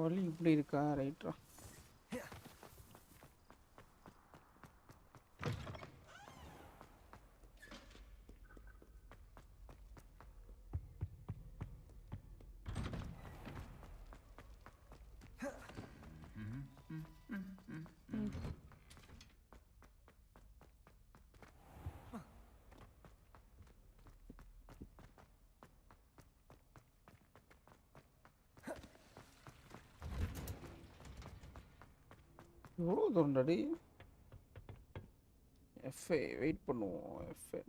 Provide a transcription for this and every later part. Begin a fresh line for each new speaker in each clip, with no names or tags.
வழி இப்படி இருக்கா? ரைட்ரா. எவ்வளோ தூரம்டாடி? எஃப்ஐ வெயிட் பண்ணுவோம். எஃப்ஐ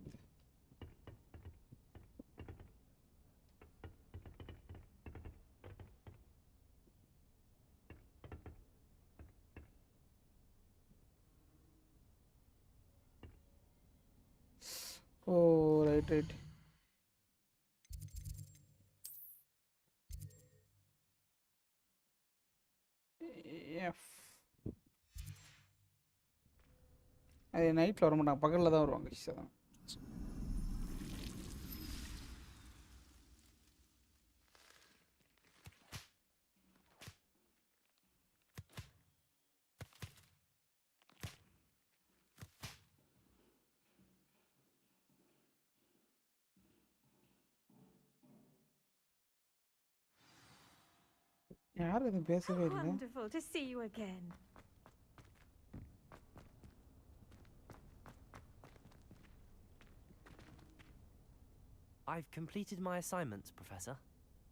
ஓ ரைட் ரைட். எஃப் அது நைட்டில் வர மாட்டாங்க, பகலில் தான் வருவாங்க. அதான் யாரும் எதுவும் பேசவே இல்லை.
Wonderful to see you again.
I've completed my assignments, Professor.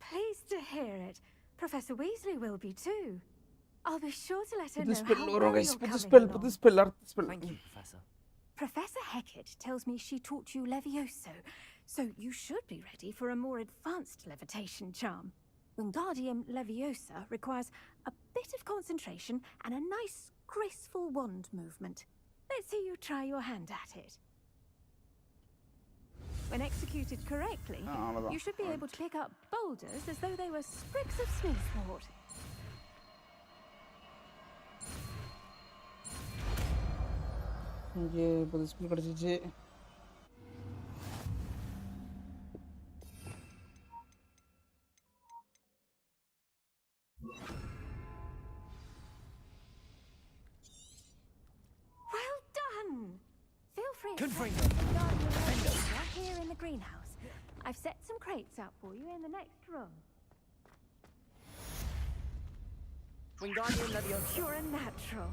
Pleased to hear it. Professor Weasley will be too. I'll be sure to let her
புது
know
ஸ்பெல்
how
வரும்
well
கைஸ்.
you're
புது
coming
spell
along.
புது spell அடுத்த spell.
Thank you, Professor.
Professor Hecat tells me she taught you Levioso, so you should be ready for a more advanced levitation charm. Wingardium Leviosa requires a bit of concentration and a nice, graceful wand movement. Let's see you try your hand at it. When executed correctly, you should be able to pick up boulders as though they were sprigs of smoothwort.
இங்கே புது spell கிடச்சிச்சு.
Well done! Feel free to
Confringo.
here in the greenhouse. I've set some crates out for you in the next room.
Wingardium Leviosa.
You're a natural.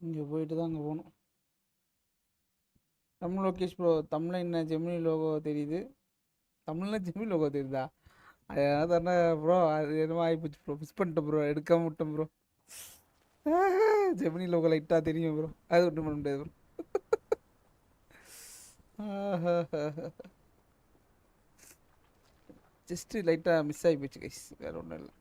இங்கே போயிட்டு தான் அங்கே போகணும். Tamil Lokesh bro, தமிழில் என்ன ஜெமினி லோகோ தெரியுது? தமிழில் ஜெமினி லோகோ தெரியுதா? அது தானே ப்ரோ, அது என்னமோ ஆகிப்போச்சு ப்ரோ, மிஸ் பண்ணிட்டேன் ப்ரோ, எடுக்காம விட்டேன் ப்ரோ. ஜெமினி லோகோ லைட்டாக தெரியும் ப்ரோ, அது ஒன்றும் பண்ண முடியாது ப்ரோ. ஜஸ்ட்டு லைட்டாக மிஸ் ஆகி போச்சு கைஸ், வேறு ஒன்றும் இல்லை.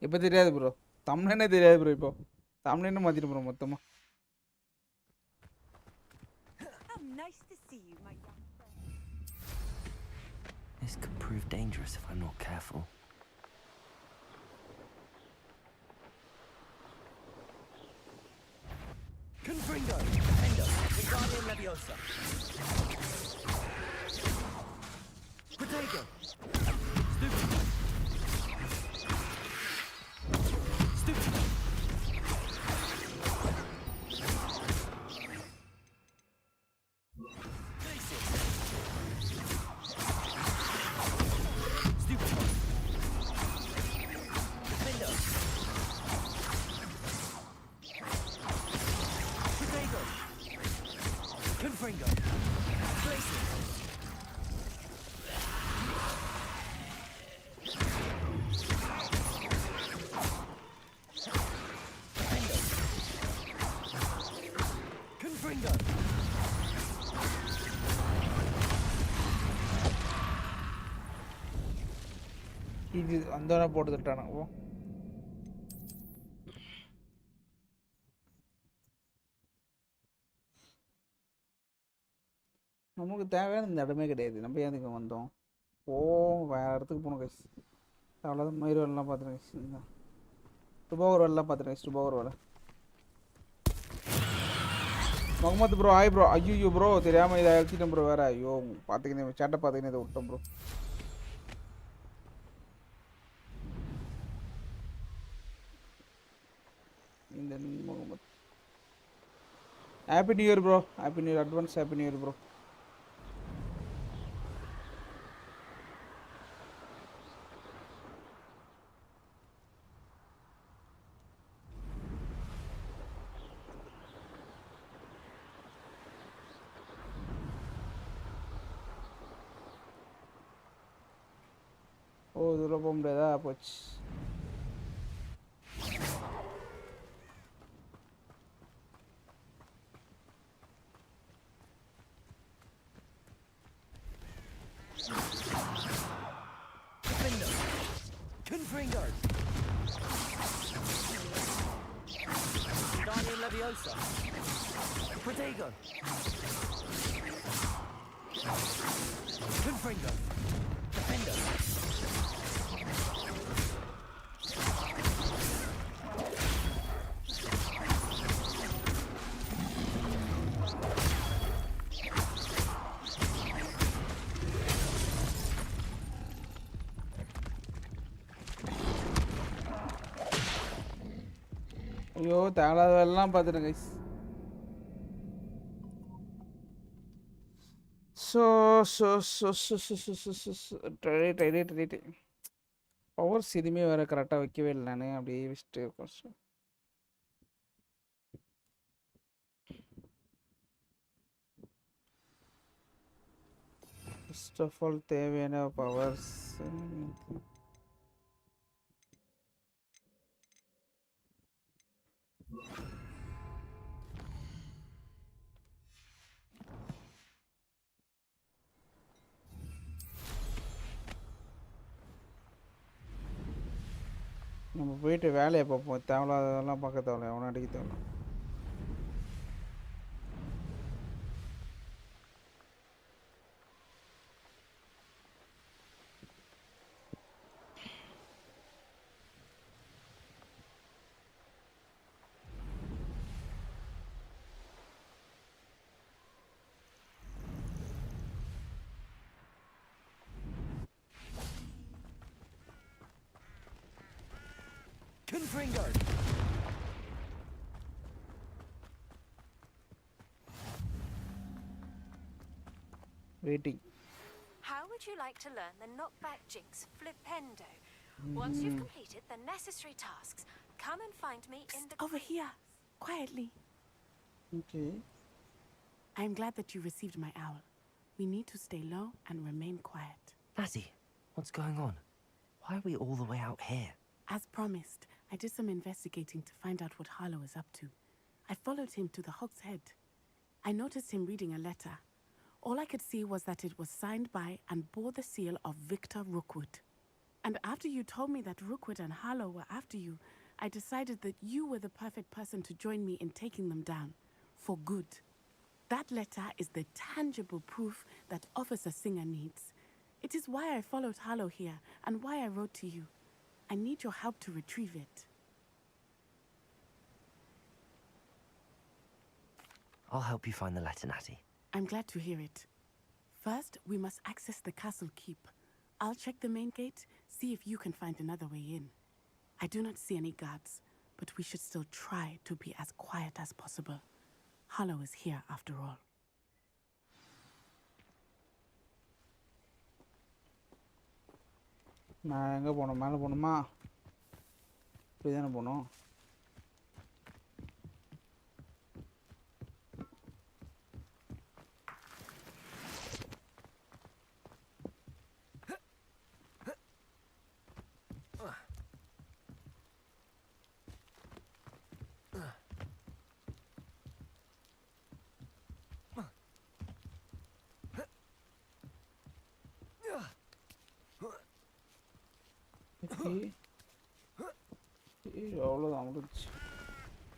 இப்போ தெரியாது ப்ரோ, தமிழ்னே தெரியாது ப்ரோ. இப்போ தமிழ்னு மாற்றிட்டு ப்ரோ மொத்தமாக.
Nice to see you, my young friend.
This could prove dangerous if I'm not careful. Confringo. Defender. Wingardium Leviosa. Protego. Stupid. Stupid. Confringo. Places.
இது வந்தோடனே போட்டு தட்டானுங்க. ஓ நமக்கு தேவையான இந்த இடமே கிடையாது. நம்ம ஏன் இதுக்கு வந்தோம்? ஓ வேறு இடத்துக்கு போகணும் கைஸ். அவ்வளோதான். மயிறு வேலைலாம் பார்த்துருங்க கைஸ். இந்த டுபோகர் வேலைலாம் பார்த்துருங்க கைஸ். டுபோகர் வேலை. முகமது ப்ரோ ஆய் ப்ரோ. ஐயோ ப்ரோ தெரியாமல் இதை அழுத்திட்டேன் ப்ரோ. வேறு ஐயோ பார்த்துக்கினே சேட்டை பார்த்துக்கினே இதை விட்டேன் ப்ரோ. இந்த Muhammad happy new year bro. Happy new year. Advance happy new year bro. Oh இதில் போக முடியாதா? போச்சு.
Confringo. Wingardium Leviosa. Protego. Confringo. Defender.
ஐயோ தேவையில்லாத வேலைலாம் பார்த்துட்டேன் கைஸ். ரைட் பவர்ஸ் எதுவுமே வேறு கரெக்டாக வைக்கவே இல்லை. நான் அப்படியே வச்சுட்டு இருக்கேன். ஃபர்ஸ்ட் ஆஃப் ஆல் தேவையான பவர்ஸ் நம்ம போயிட்டு வேலையை பார்ப்போம். தேவையில்லாததெல்லாம் பார்க்க தேவையில்ல. எவனும் அடிக்க தேவையில்ல.
Confringo.
Waiting.
How would you like to learn the knockback jinx flipendo? Once you've completed the necessary tasks, come and find me in the
over here, quietly.
Okay.
I'm glad that you received my owl. We need to stay low and remain quiet.
Natty, what's going on? Why are we all the way out here?
As promised, I did some investigating to find out what Harlow is up to. I followed him to the Hog's Head. I noticed him reading a letter. All I could see was that it was signed by and bore the seal of Victor Rookwood. And after you told me that Rookwood and Harlow were after you, I decided that you were the perfect person to join me in taking them down. For good. That letter is the tangible proof that Officer Singer needs. It is why I followed Harlow here and why I wrote to you. I need your help to retrieve it.
I'll help you find the letter, Natty.
I'm glad to hear it. First, we must access the castle keep. I'll check the main gate, see if you can find another way in. I do not see any guards, but we should still try to be as quiet as possible. Harlow is here after all.
நான் எங்கே போகணும்? மேலே போகணுமா? இப்படி தானே போகணும்.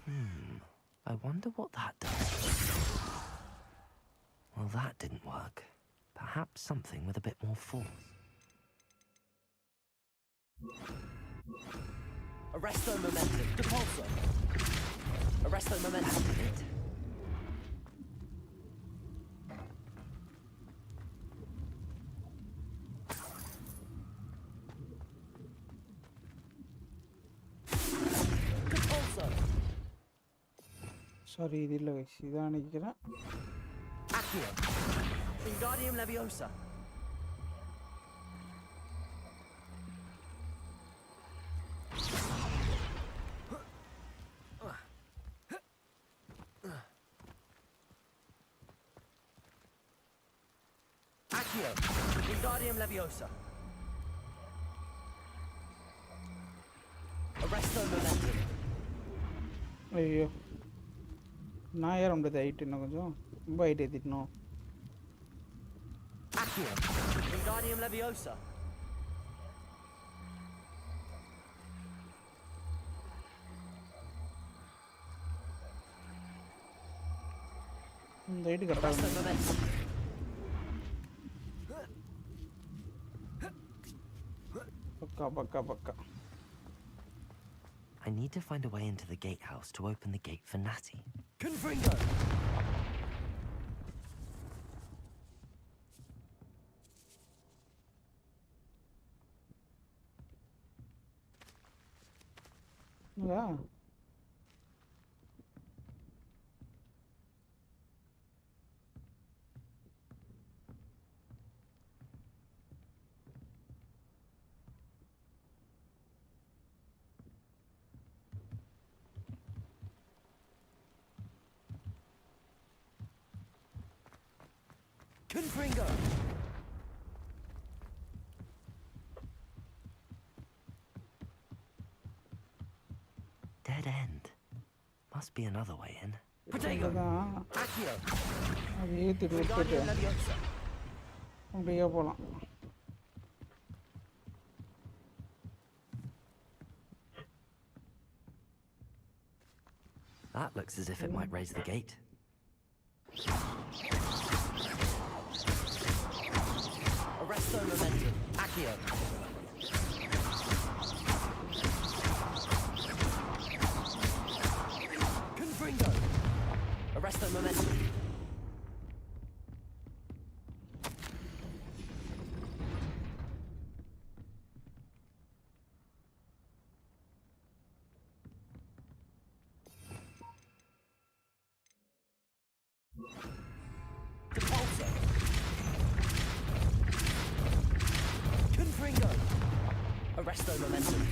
I wonder what that does. Well, that didn't work. Perhaps something with a bit more force.
Arresto momentum. Depulso. Arresto momentum.
Activate.
Depulso.
Sorry இது இல்லை கைஸ் இதான் நினைக்கிறேன்.
Accio. Wingardium Leviosa. Accio. Wingardium Leviosa. Arresto momentum.
ஐயோ நான் ஏற முடியாது height இன்னும் கொஞ்சம் ரொம்ப ஹைட் ஏற்றிட்டணும்.
Accio. Wingardium Leviosa.
இந்த ஹைட்டு
Arresto
கரெக்டாக
momentum.
பக்கா பக்கா பக்கா.
I need to find a way into the gatehouse to open the gate for Natty.
Confringo.
இல்லையா
Confringo.
Dead end. Must be another way in.
Protego.
இதுதான்
Accio.
அது ஏற்றிட்டு விட்டுட்டு
Wingardium Leviosa.
அப்படியே போகலாம்.
That looks as if it might raise the gate.
Arresto momentum. Accio. Confringo. Arresto momentum. Depulso. Confringo. Arresto momentum.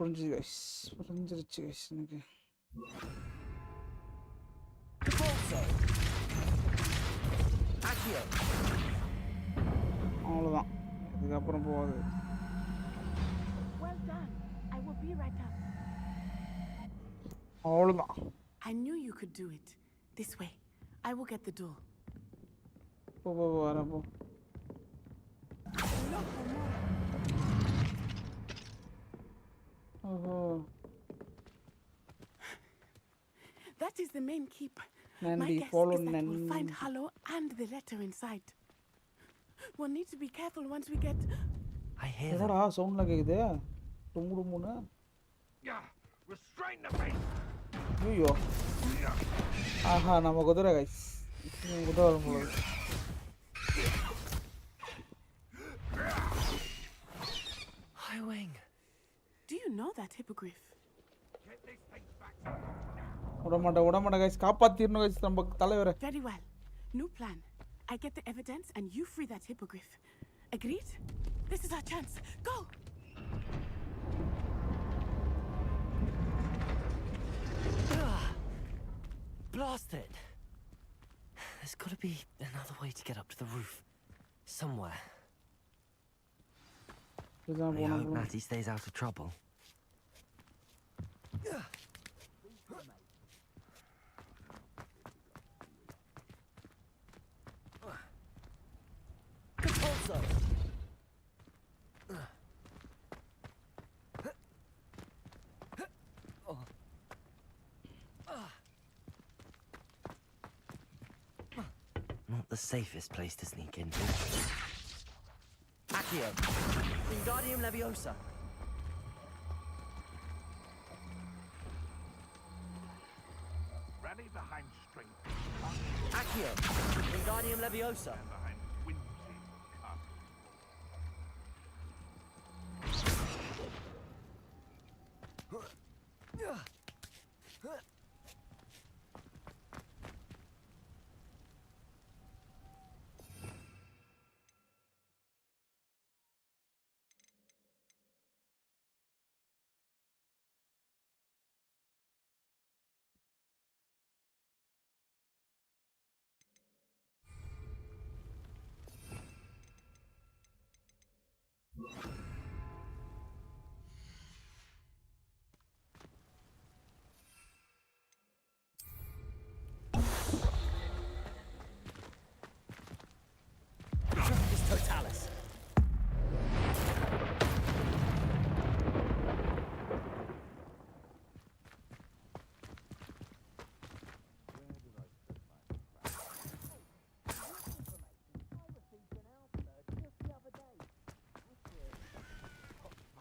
புரிஞ்சிருச்சு guys புரிஞ்சிருச்சு guys எனக்கு.
Depulso. Accio.
அவ்வளோதான் இதுக்கப்புறம் போகாது.
Well done. I will be right up.
அவ்வளோதான்.
I knew you could do it. This way. I will get the door.
போ போ வரேன் போ. ஓஹோ
That is the main keep. My
நன்றி
guess
follow
is that we'll find
நன்றி.
Hallow and the letter inside. We'll need to be careful once we get...
I hear them.
என்னடா சவுண்ட்லாம் கேட்குது டும்மு டும்முன்னு. ஐயோ ஆஹா நம்ம குதிரை கைஸ் குதிரை வரும் போல இருக்கு.
High wing.
Do you know that hippogriff?
விடமாட்டேன் கைஸ் காப்பாத்திரணும் கைஸ் நம்ம தலைவரை.
Very well. New plan. I get the evidence and you free that hippogriff. Agreed? This is our chance. Go!
Blast it! There's got to be another way to get up to the roof. Somewhere.
இதுதான்
I hope
போகணும்.
Natty stays out of trouble.
Depulso.
the safest place to sneak into.
Accio. Wingardium Leviosa.
Rally behind strength.
Accio. Wingardium Leviosa.
And behind whimsy.
Triplicus Totalis.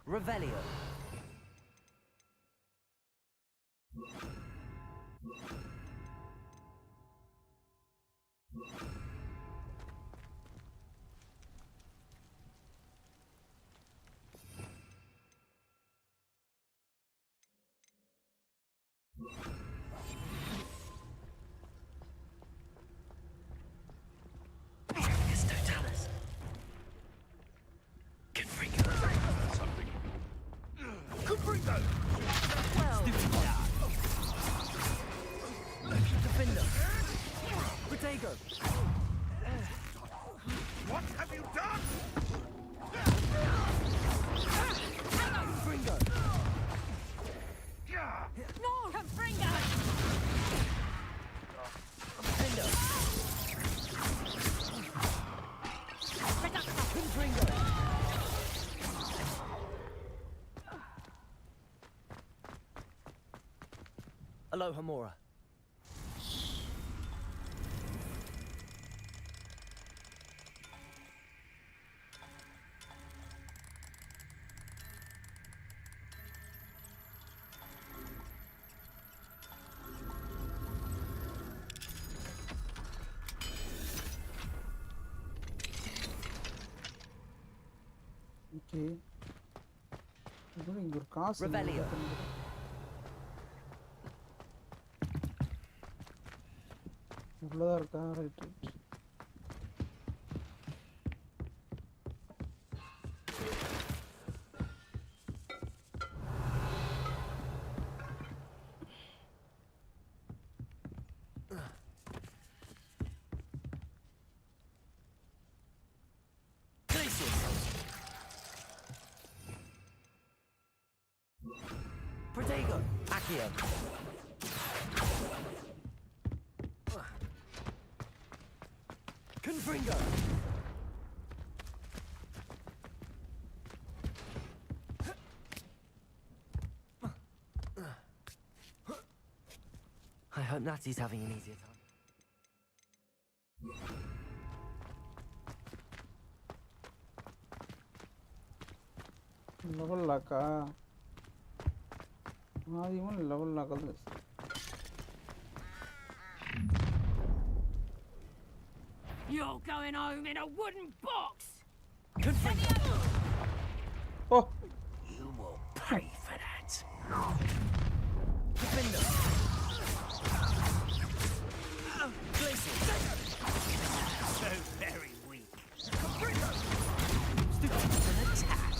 Revelio.
Triplicus Totalis. Confringo.
Something. Confringo!
Defender. Protego.
What have you done?
Confringo.
No, Confringo!
Defender. Confringo. Aloha Mora.
Okay. இங்க ஒரு காசு
Revelio.
இவ்வளோதான் இருக்கா? Right right.
Protego. Accio. Confringo.
I hope Natty's having an easier time.
Level லாக்கா? ஆதியும் level லாக்கா?
You're going home in a wooden box!
Confringo.
Oh
You will pay for that.
Defender. Glacier.
So very weak.
Confringo.
An attack.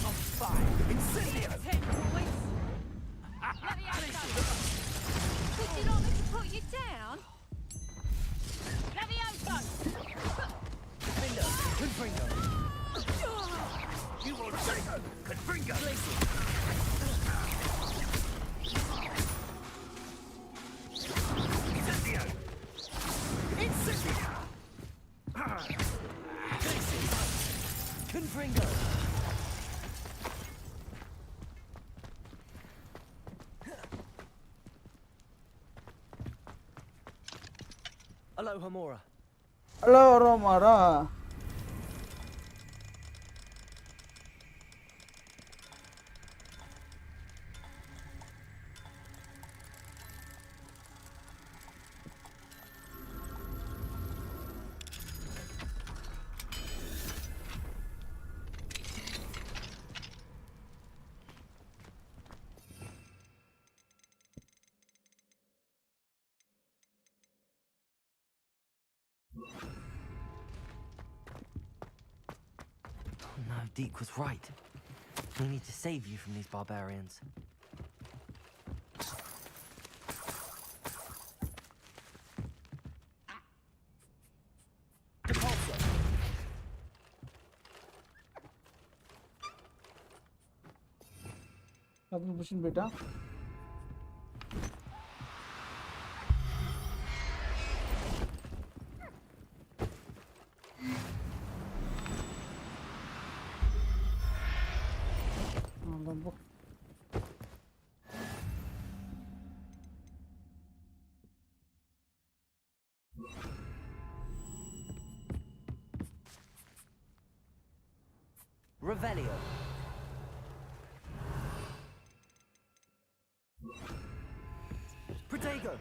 On fire. Incendio.
Ten boys! Levioso! Would you like me to put you down? Levioso!
Defender. Confringo.
You will take her. Confringo.
Glacier.
Incendio.
Incendio. Glacier. Confringo. Hello, Hamura.
Hello ரோமாரா.
No, Deke was right. We need to save you from these barbarians.
Depulsor.
அதுக்கு புஷின் போயிட்டா. போ.
Revelio. Protego.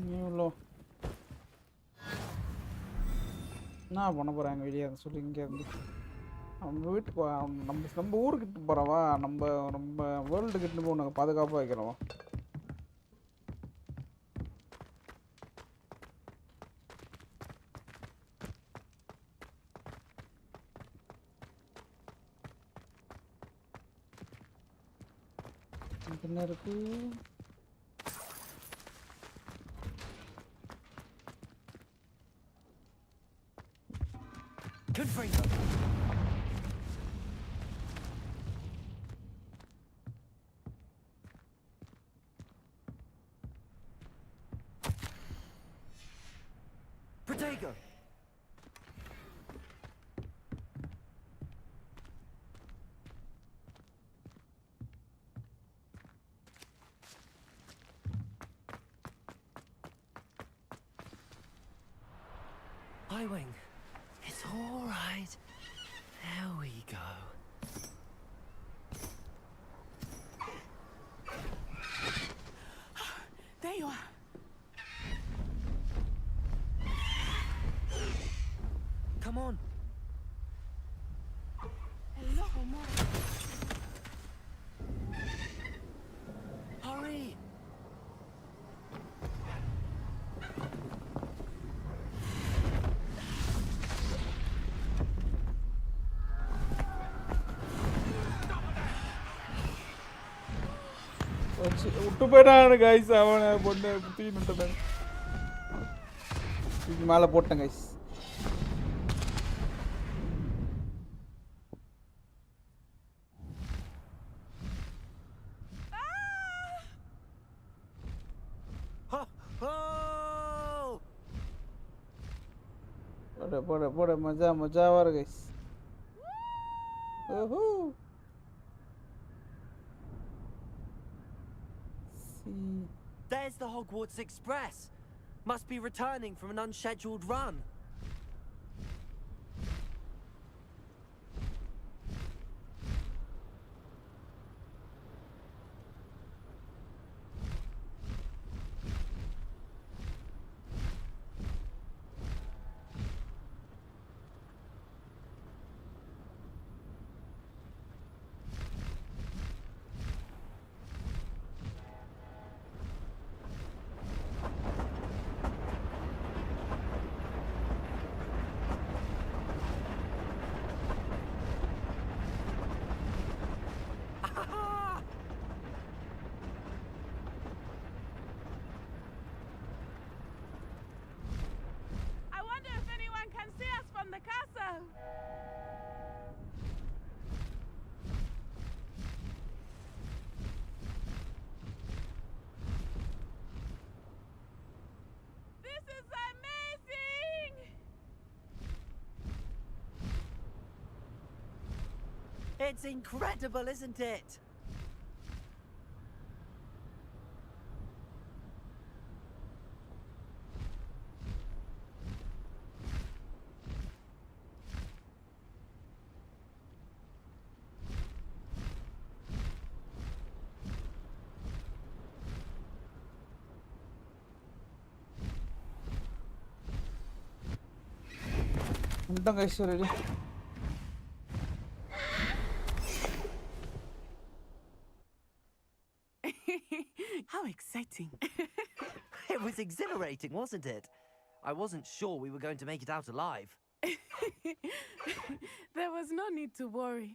இவ்வளோ என்ன பண்ண போகிறாங்க வெளியே சொல்லி இங்கேருந்து நம்ம வீட்டுக்கு நம்ம ஊருக்கிட்ட போகிறவா, நம்ம வேர்ல்டு கிட்ட போய் உனக்கு பாதுகாப்பாக வைக்கிறவா. என்ன இருக்கு?
Confringo. Protego. Highwing. It's all right. There we go.
There you are.
Come on.
Hello, Hamura.
Hurry.
விட்டு போயிட்டான் கைஸ். அவனை பொண்ணு குத்திக்கிட்டு மேலே போட்டேன் கைஸ். போட மஜாவா இருக்கு கைஸ். ஓஹோ.
There's the Hogwarts Express. Must be returning from an unscheduled run.
I wonder if anyone can see us from the castle. This is amazing!
It's incredible, isn't it?
வந்துட்டோம் guys ready.
How exciting.
It was exhilarating, wasn't it? I wasn't sure we were going to make it out alive.
There was no need to worry.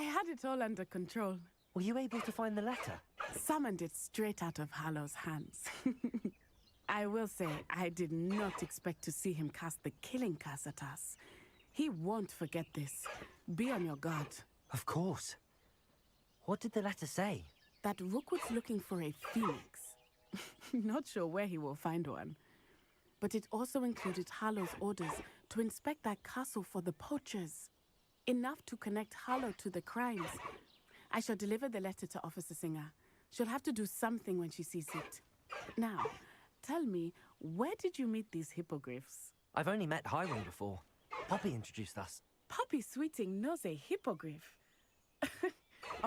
I had it all under control.
Were you able to find the letter?
Summoned it straight out of Harlow's hands. I will say, I did not expect to see him cast the killing curse at us. He won't forget this. Be on your guard.
Of course. What did the letter say?
That Rookwood's looking for a phoenix. Not sure where he will find one. But it also included Harlow's orders to inspect that castle for the poachers. Enough to connect Harlow to the crimes. I shall deliver the letter to Officer Singer. She'll have to do something when she sees it. Now, tell me, where did you meet these hippogriffs?
I've only met Highwing before. Poppy introduced us.
Poppy Sweeting knows a hippogriff.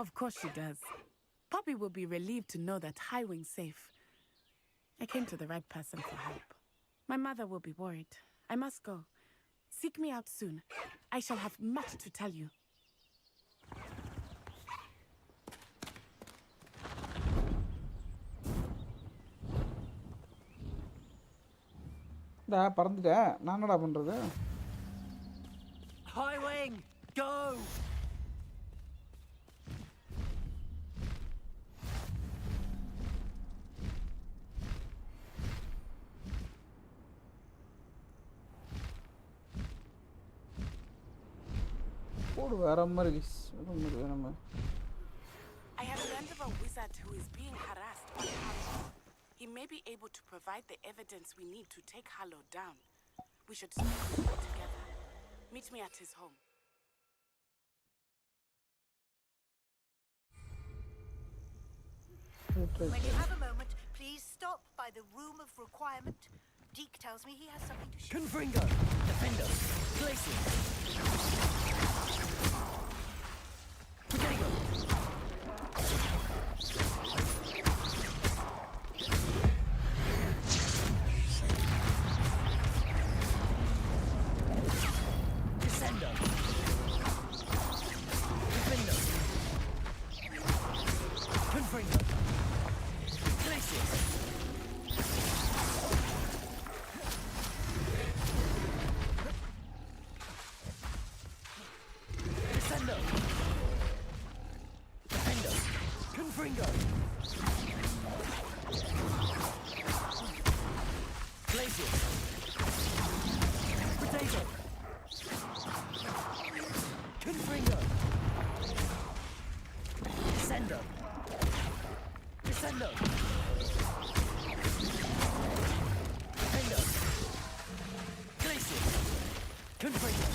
Of course she does. Poppy will be relieved to know that Highwing's safe. I came to the right person for help. My mother will be worried. I must go. Seek me out soon. I shall have much to tell you.
டா பறந்துட்டேன். நான் என்னடா பண்றது?
Highwing, go!
போடு வேற மாதிரி guys. வேற மாதிரி.
I have learned of a wizard who is being harassed by Harlow. He may be able to provide the evidence we need to take Harlow down. We should speak with him together. Meet me at his home.
When you have a moment, please stop by the room of requirement. Deke tells me he has something to show.
Confringo, Defender, Glacier. Potato. Descendo. Defender. Confringo. Glacier. Descendo. Defendo. Confringo. Glacier. Potato. Confringo. Descendo. Descendo. Defendo. Glacier. Confringo.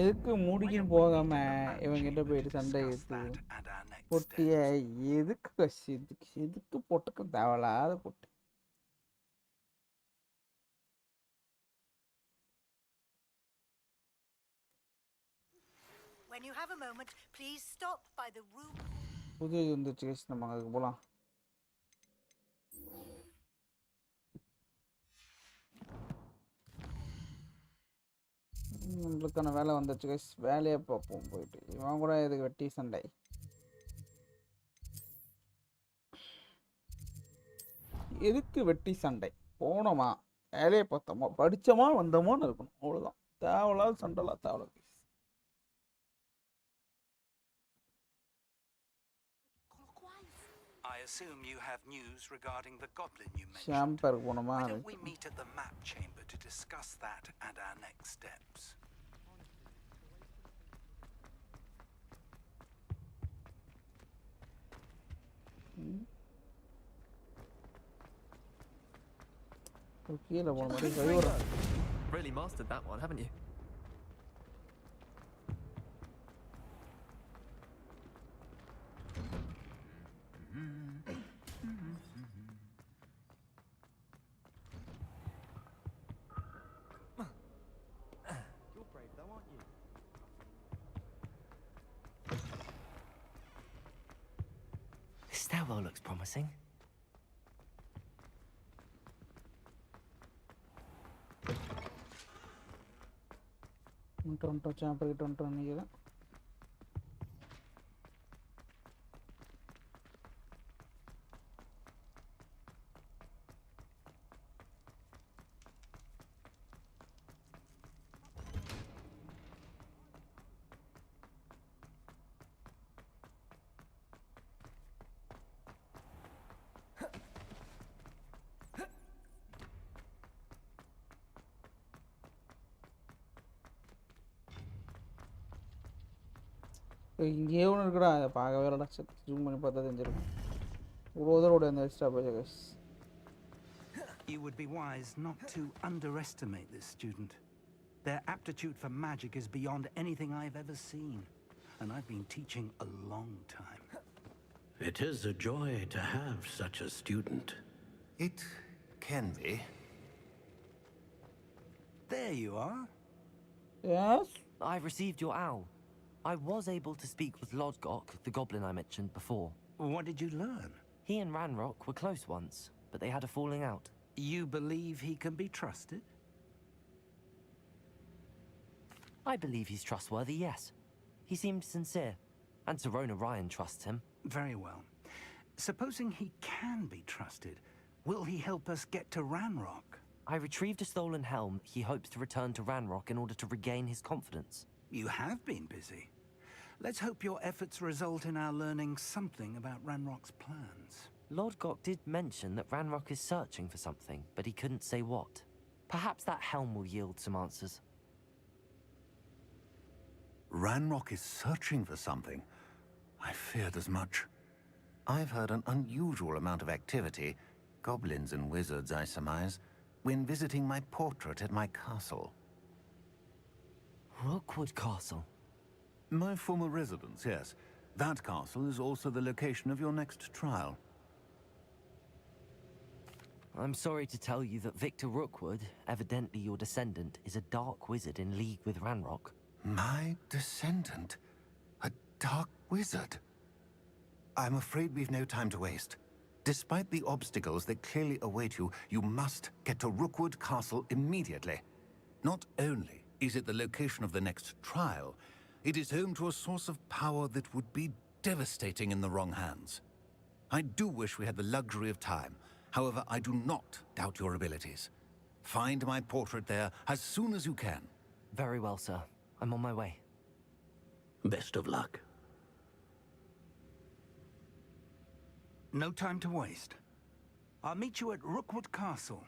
எதுக்கு மூடிக்கின்னு போகாம இவங்கிட்ட போயிட்டு சண்டை எடுத்து பொட்டிய எதுக்கு கஷ் எதுக்கு பொட்டுக்கு தேவையில்லாத பொட்டு.
When you have a moment, please stop by the room.
புது இது வந்துச்சு guys, நம்ம அதுக்கு போகலாம். நம்மளுக்கான வேலை வந்துச்சு guys, வேலையை பார்ப்போம் போயிட்டு. இவன் கூட இதுக்கு வெட்டி சண்டை. எதுக்கு வெட்டி சண்டை? போனோமா வேலையை பார்த்தோமா படித்தோமா வந்தோமான்னு இருக்கணும், அவ்வளோதான். தேவையில்லாத சண்டைலாம் தேவையில்ல.
I assume you have news regarding the goblin you mentioned.
ஷாம்பருக்கு போனோமா?
Why don't we meet at the map chamber to discuss that and our next steps?
கீழே போன மாதிரி கையோட
Really mastered that one, haven't you? You're brave though, aren't you?
looks promising.
Sambar கிட்ட வந்துட்டோம் நினைக்கிறேன். இங்கேயே ஒன்று இருக்குடா, அதை பார்க்கவே இல்லைடா. சரி, ஜூம் பண்ணி பார்த்தா தெரிஞ்சிருக்கும். இவ்வளோ தூரம் ஓடி அந்த எக்ஸ்ட்ரா போய் guys.
You would be wise not to underestimate this student. Their aptitude for magic is beyond anything I've ever seen, and I've been teaching a long time.
It is a joy to have such a student.
It can be.
There you are.
Yes?
I've received your owl. I was able to speak with Lodgok, the goblin I mentioned before.
What did you learn?
He and Ranrock were close once, but they had a falling out.
You believe he can be trusted?
I believe he's trustworthy, yes. He seemed sincere, and Sirona Ryan trusts him.
Very well. Supposing he can be trusted, will he help us get to Ranrock?
I retrieved a stolen helm. He hopes to return to Ranrock in order to regain his confidence.
You have been busy. Let's hope your efforts result in our learning something about Ranrock's plans.
Lodgok did mention that Ranrock is searching for something, but he couldn't say what. Perhaps that helm will yield some answers.
Ranrock is searching for something. I feared as much. I've heard an unusual amount of activity, goblins and wizards, I surmise, when visiting my portrait at my castle.
Rookwood Castle.
My former residence, yes. That castle is also the location of your next trial.
I'm sorry to tell you that Victor Rookwood, evidently your descendant, is a dark wizard in league with Ranrock.
My descendant? A dark wizard? I'm afraid we've no time to waste. Despite the obstacles that clearly await you, you must get to Rookwood Castle immediately. Not only is it the location of the next trial, it is home to a source of power that would be devastating in the wrong hands. I do wish we had the luxury of time. However, I do not doubt your abilities. Find my portrait there as soon as you can.
Very well, sir. I'm on my way.
Best of luck.
No time to waste. I'll meet you at Rookwood Castle.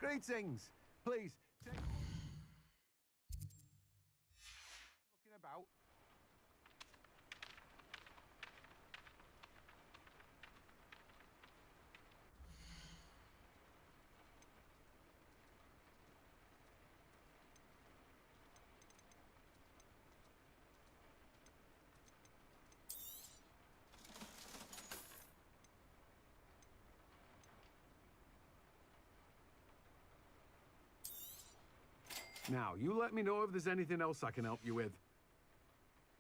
Greetings. Please, take... Looking about. Now, you let me know if there's anything else I can help you with.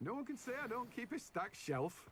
No one can say I don't keep a stacked shelf.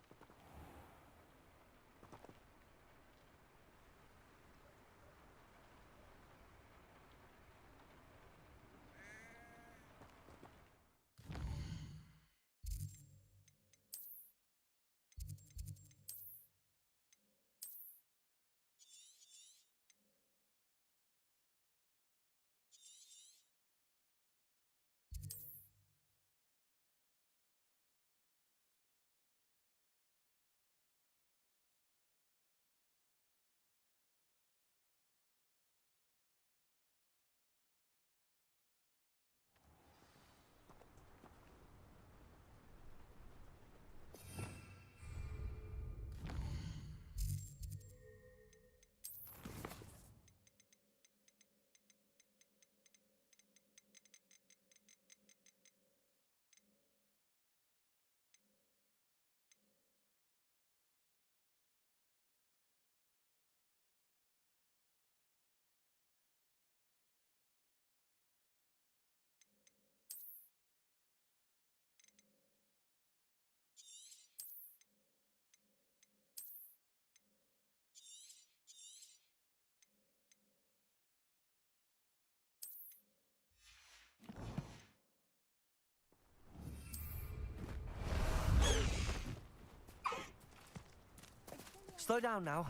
Slow down now.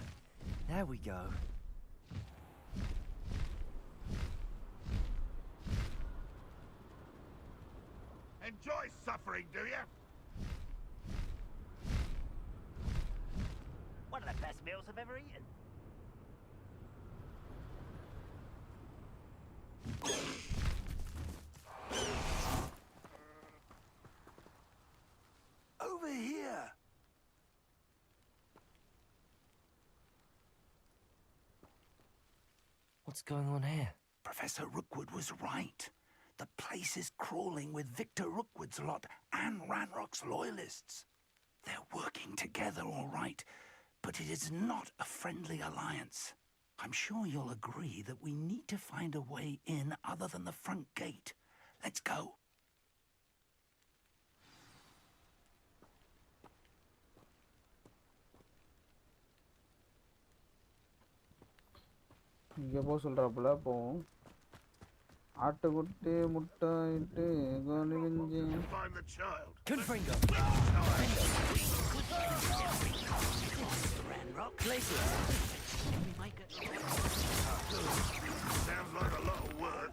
There we go.
Enjoy suffering, do you?
One of the best meals I've ever eaten.
Over here!
What's going on here?
Professor Rookwood was right. The place is crawling with Victor Rookwood's lot and Ranrock's loyalists. They're working together, all right, but it is not a friendly alliance. I'm sure you'll agree that we need to find a way in other than the front gate. Let's go.
இங்கே போக சொல்கிறாப்புல போவோம். ஆட்டுக்குட்டி முட்டாயிட்டு கோலி குஞ்சு.
Find the child.
Confringo. Ranrock. Glacier.
Sounds like a lot of work.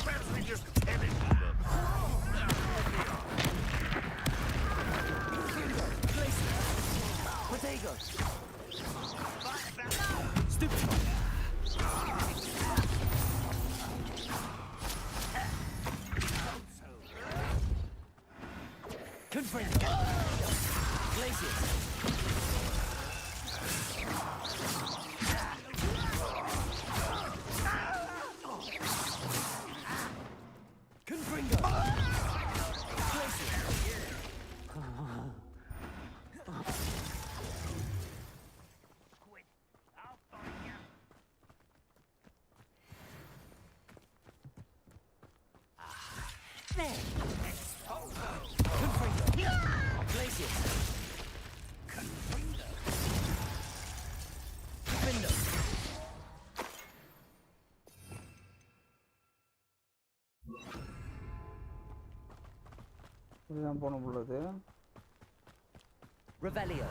Perhaps we just tell him.
Glacier. Potato. Stupid. Confringo. Glacier. Confringo. Glacier. Quit. I'll find you. There. Confringo. Glacier. Confringo. Confringo.
இதுதான் போகணும் உள்ளது.
Revelio.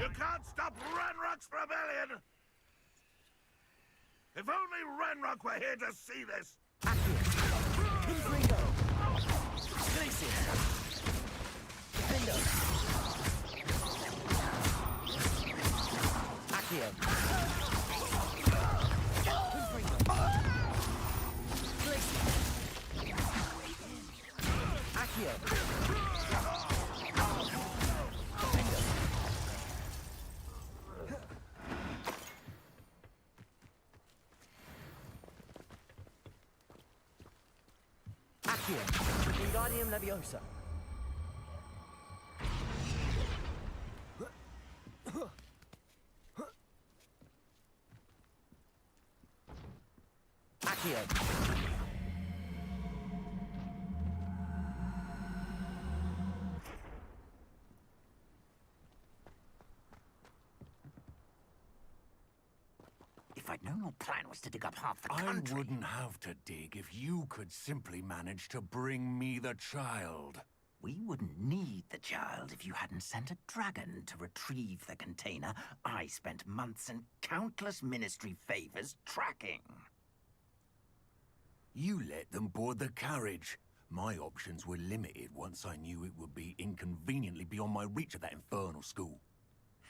You can't stop Ranrock's rebellion! If only Ranrock were here to see this!
Confringo. Glacier. Confringo. Accio. Confringo. Glacier. Accio. Confringo. Accio. Wingardium Leviosa. Accio.
If I'd known your plan was to dig up half the country...
I wouldn't have to dig if you could simply manage to bring me the child.
We wouldn't need the child if you hadn't sent a dragon to retrieve the container I spent months and countless ministry favors tracking.
You let them board the carriage. My options were limited once I knew it would be inconveniently beyond my reach at that infernal school.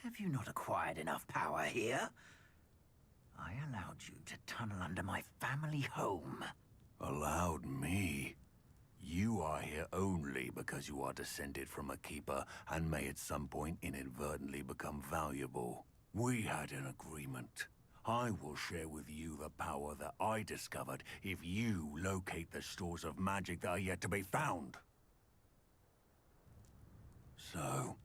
Have you not acquired enough power here? I allowed you to tunnel under my family home.
Allowed me? You are here only because you are descended from a keeper and may at some point inadvertently become valuable. We had an agreement. I will share with you the power that I discovered if you locate the stores of magic that are yet to be found. So,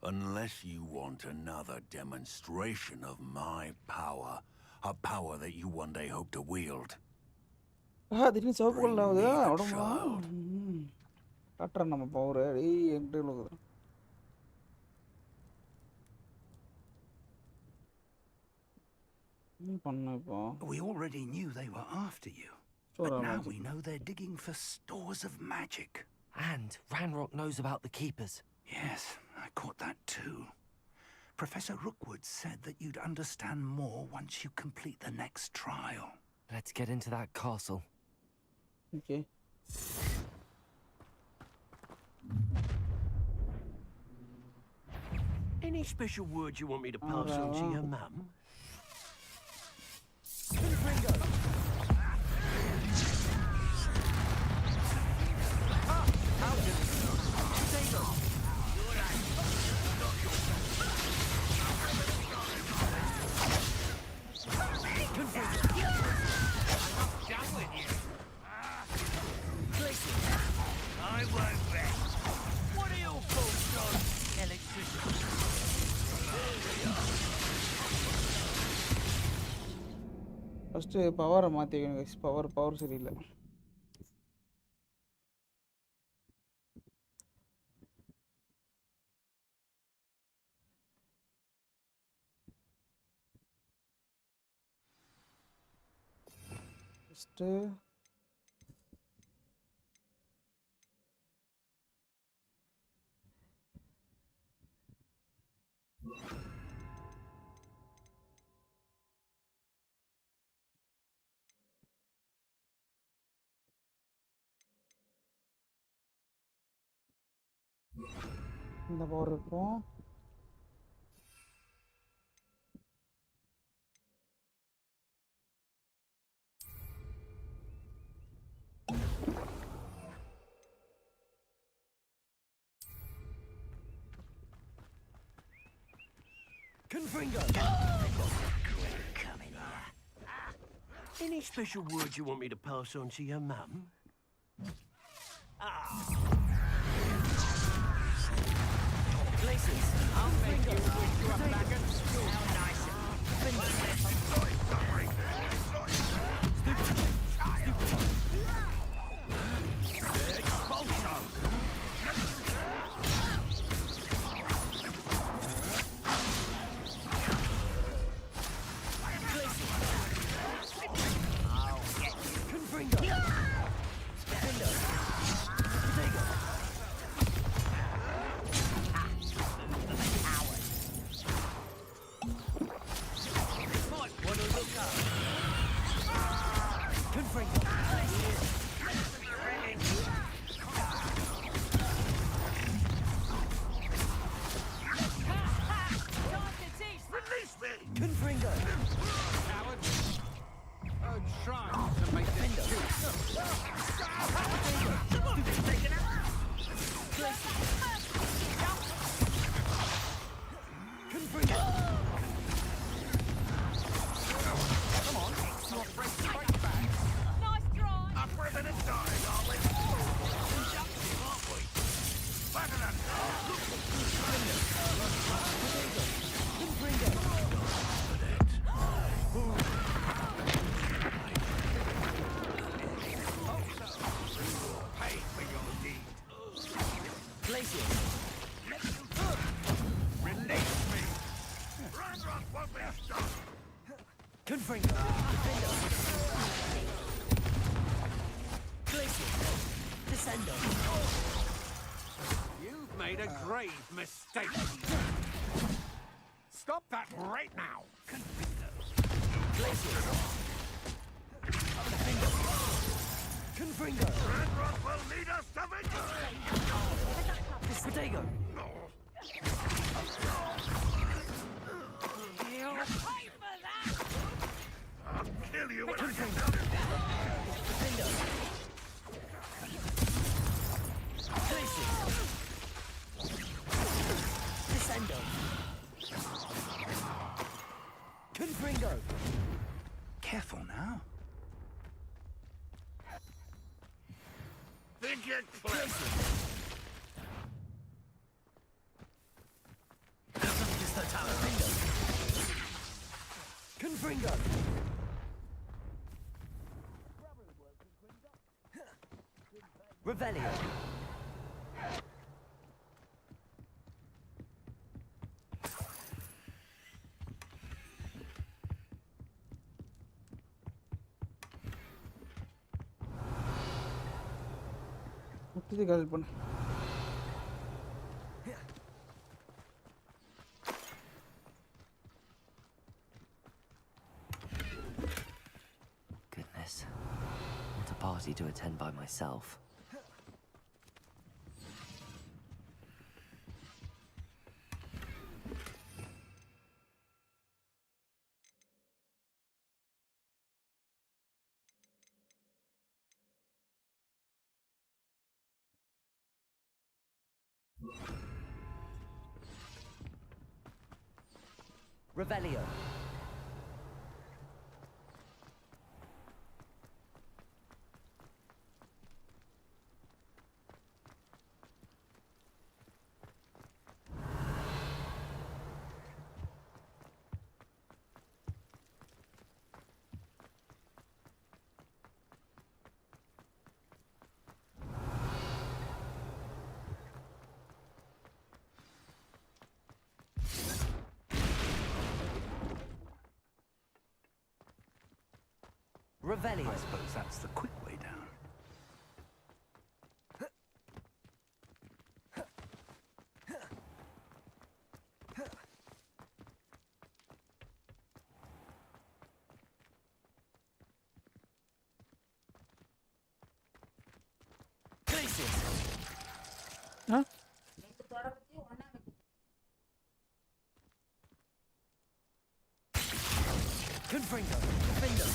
unless you want another demonstration of my power, a power that you one day hope to wield,
திடீர்னு சிவப்பு colour ஆகுது உடம்பா காட்டுறேன் நம்ம power என்கிட்ட உள்ளது பண்ண இப்போ
We already knew they were after you. But now we know they're digging for stores of magic.
And Ranrock knows about the Keepers.
Yes, I caught that too. Professor Rookwood said that you'd understand more once you complete the next trial.
Let's get into that castle.
Okay.
Any special words you want me to pass on to your mum?
First பவரை மாற்றி வைக்கணும் power சரியில்லை first இந்த power இருக்கும்
Any special words you want me to pass on to your mum?
Places. I'll make you wish you were back at school. How nice. Confringo. Defendo. Glacier. Descendo.
You've made a grave mistake. Stop that right now.
Glacier. Defendo. Confringo.
Redrock will lead us to victory.
Protego.
I'll kill you when I get
Confringo.
done.
Defendo. Glacier. Descendo. Confringo.
Careful now.
Think it clever.
Confringo. Revelio.
முக்கியத்துக்கு கால் பண்ணு.
Goodness. What a party to attend by myself.
Revelio. Revelio.
I suppose that's the quick way down.
Glacier.
Huh?
Confringo. Defendo.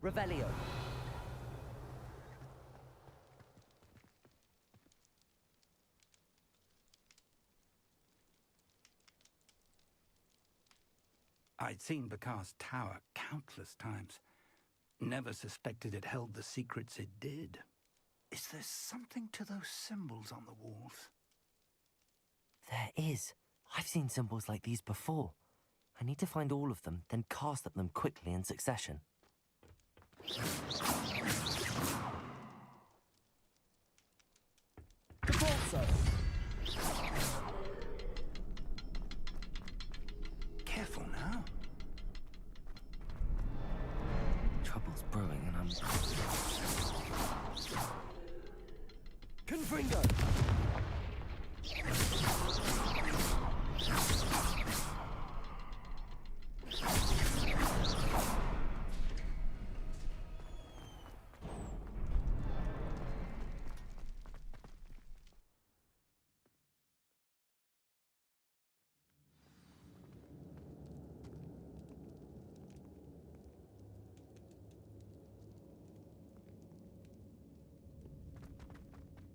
Revelio.
I'd seen Bakar's tower countless times. Never suspected it held the secrets it did. Is there something to those symbols on the walls?
There is. I've seen symbols like these before. I need to find all of them, then cast at them quickly in succession.
Capolso.
Careful now.
Trouble's brewing and I'm...
Confringo.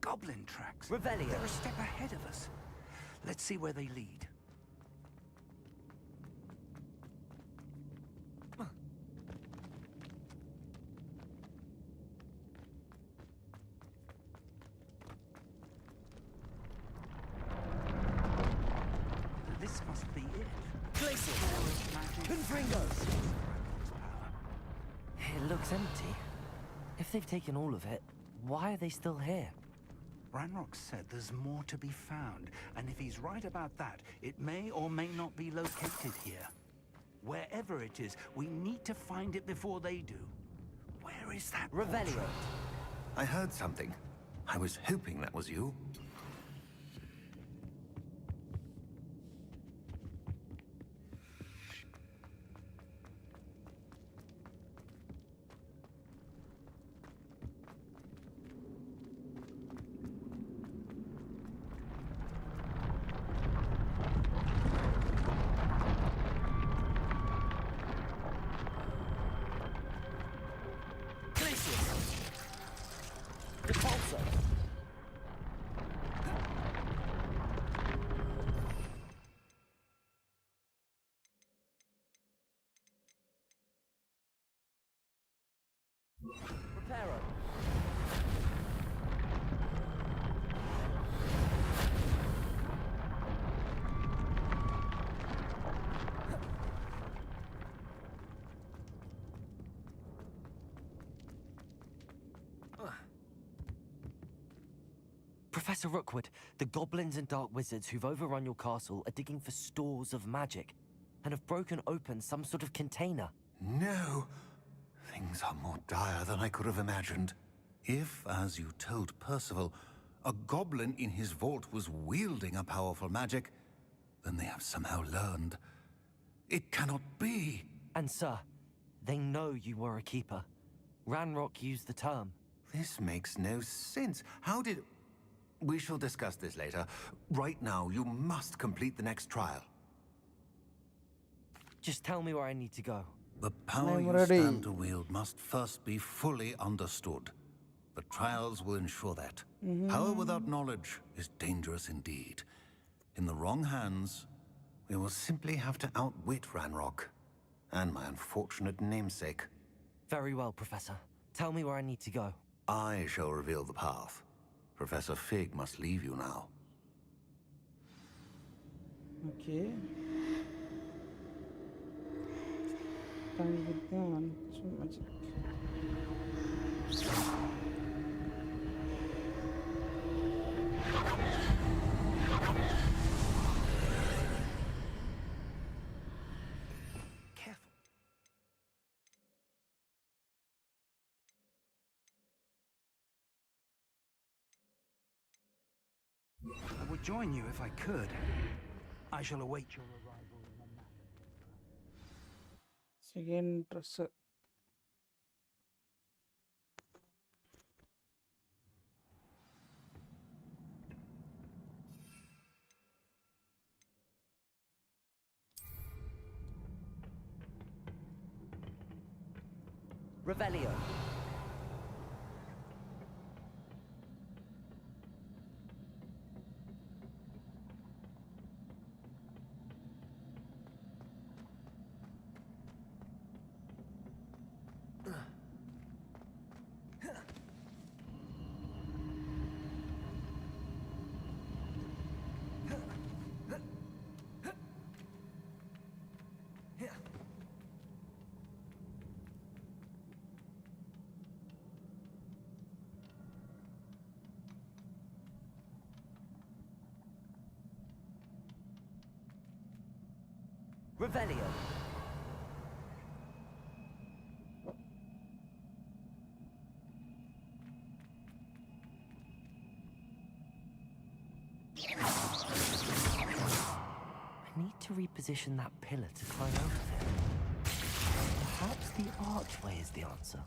Goblin tracks.
Revelio.
They're a step ahead of us. Let's see where they lead. This must be it.
Glacier. Confringo.
It looks empty. If they've taken all of it, why are they still here?
Ranrock said there's more to be found, and if he's right about that, it may or may not be located here. Wherever it is, we need to find it before they do. Where is that
Revelio.
portrait?
I heard something. I was hoping that was you.
Reparo.
Professor Rookwood, the goblins and dark wizards who've overrun your castle are digging for stores of magic and have broken open some sort of container.
No! Things are more dire than I could have imagined. If, as you told Percival, a goblin in his vault was wielding a powerful magic, then they have somehow learned. It cannot be!
And sir, they know you were a keeper. Ranrock used the term.
This makes no sense. How did... We shall discuss this later. Right now, you must complete the next trial.
Just tell me where I need to go.
The power
I'm
you
ready.
stand to wield must first be fully understood. The trials will ensure that. Power without knowledge is dangerous indeed. In the wrong hands, we will simply have to outwit Ranrock and my unfortunate namesake.
Very well, Professor. Tell me where I need to go.
I shall reveal the path. Professor Fig must leave you now.
Okay. Time with them. So much.
Careful. I would join you if I could. I shall await your arrival in the map.
Second dresser.
Revelio. Revelio.
I need to reposition that pillar to climb out of it. Perhaps the archway is the answer.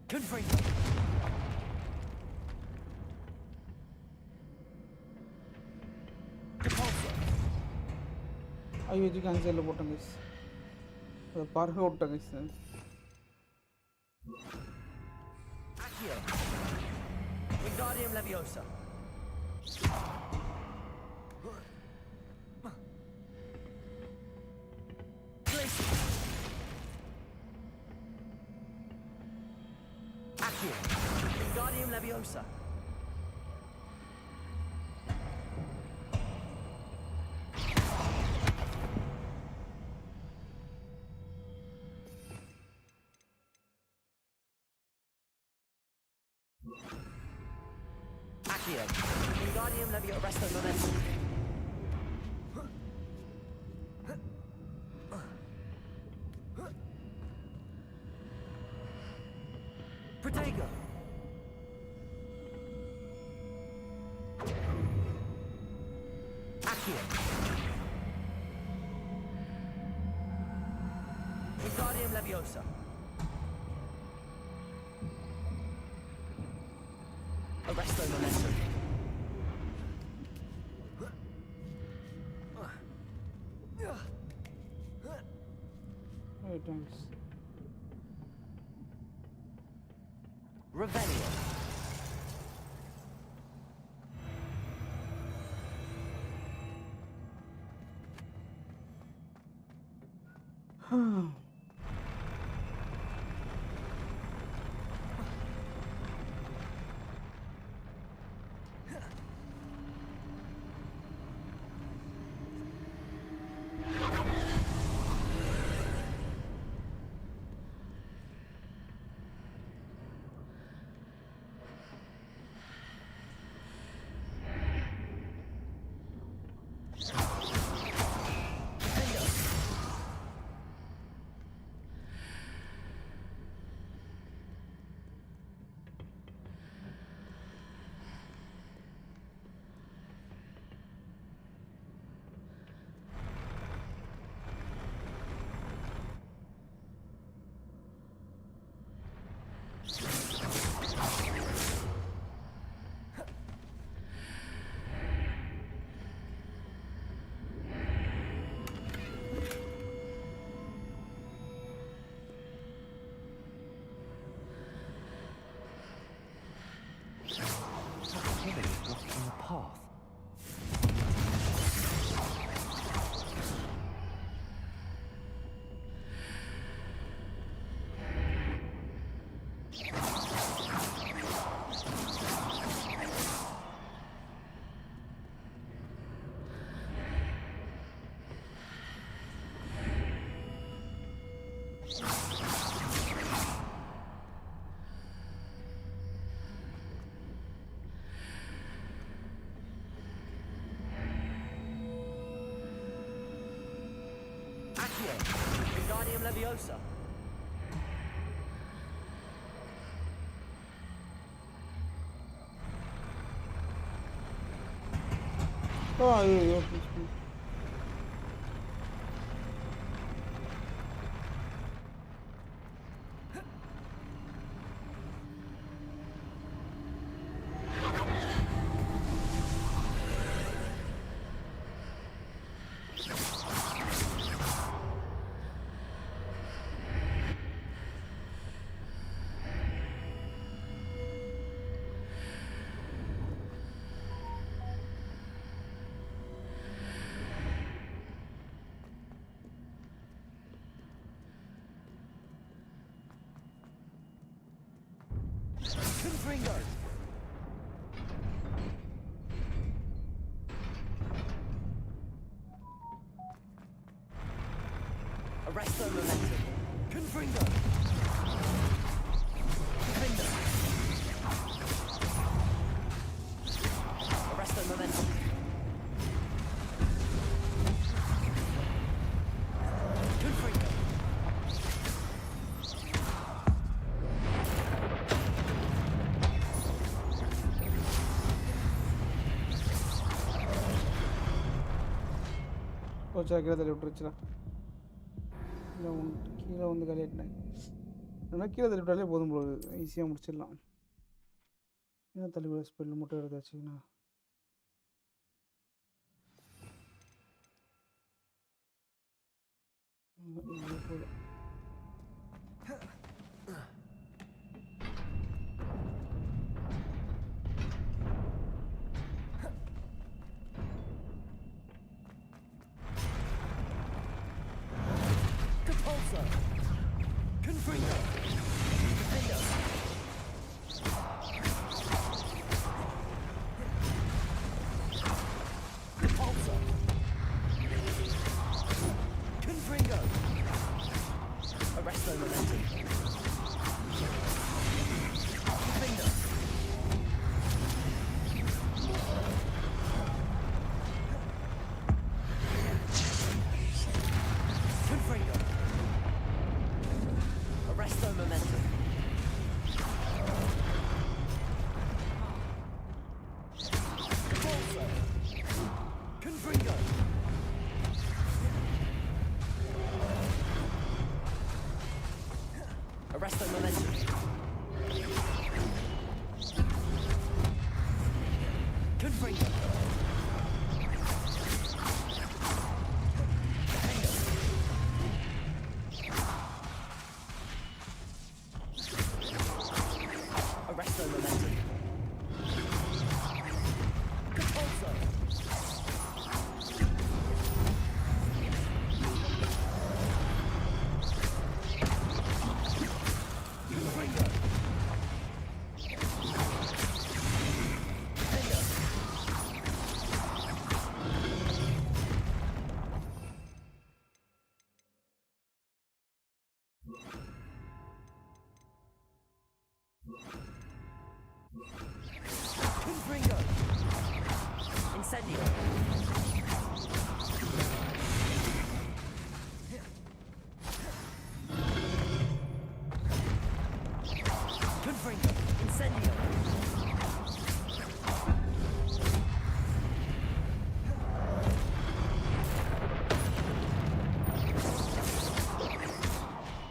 Confringo.
ஐயோ இது கேன்சலில் போட்டேன் guys, அதை பார்க்க விட்டேன் guys.
Accio. Wingardium Leviosa. Glacier. Accio. Wingardium Leviosa. Accio. Wingardium Leviosa. Arresto Momentum. Protego. Accio. Wingardium Leviosa. Arresto Momentum.
Hey, thanks.
Revelio.
Blocking the path.
Accio. Wingardium Leviosa.
ஐயோ
Confringo. Arresto Momentum. Confringo. Confringo. Arresto Momentum. Confringo.
போச்சா, கீழே தள்ளி விட்டுருச்சுடா. கீழே வந்து கலையிட்டேன். ஆனால் கீழே தள்ளி விட்டாலே போதும் போது ஈஸியாக முடிச்சிடலாம். ஏன்னா தள்ளி விட ஸ்பெல் மட்டும் எடுத்தாச்சுங்கண்ணா.
Capulso! Confringo! Defendo! Capulso! Confringo! Arresto momentum! Defendo! Confringo! Arresto momentum! Capulso! Confringo! Arresto momentum! Confringo! Arresto momentum! Capulso! Confringo! Defendo! Confringo! Incendio! Confringo! Incendio!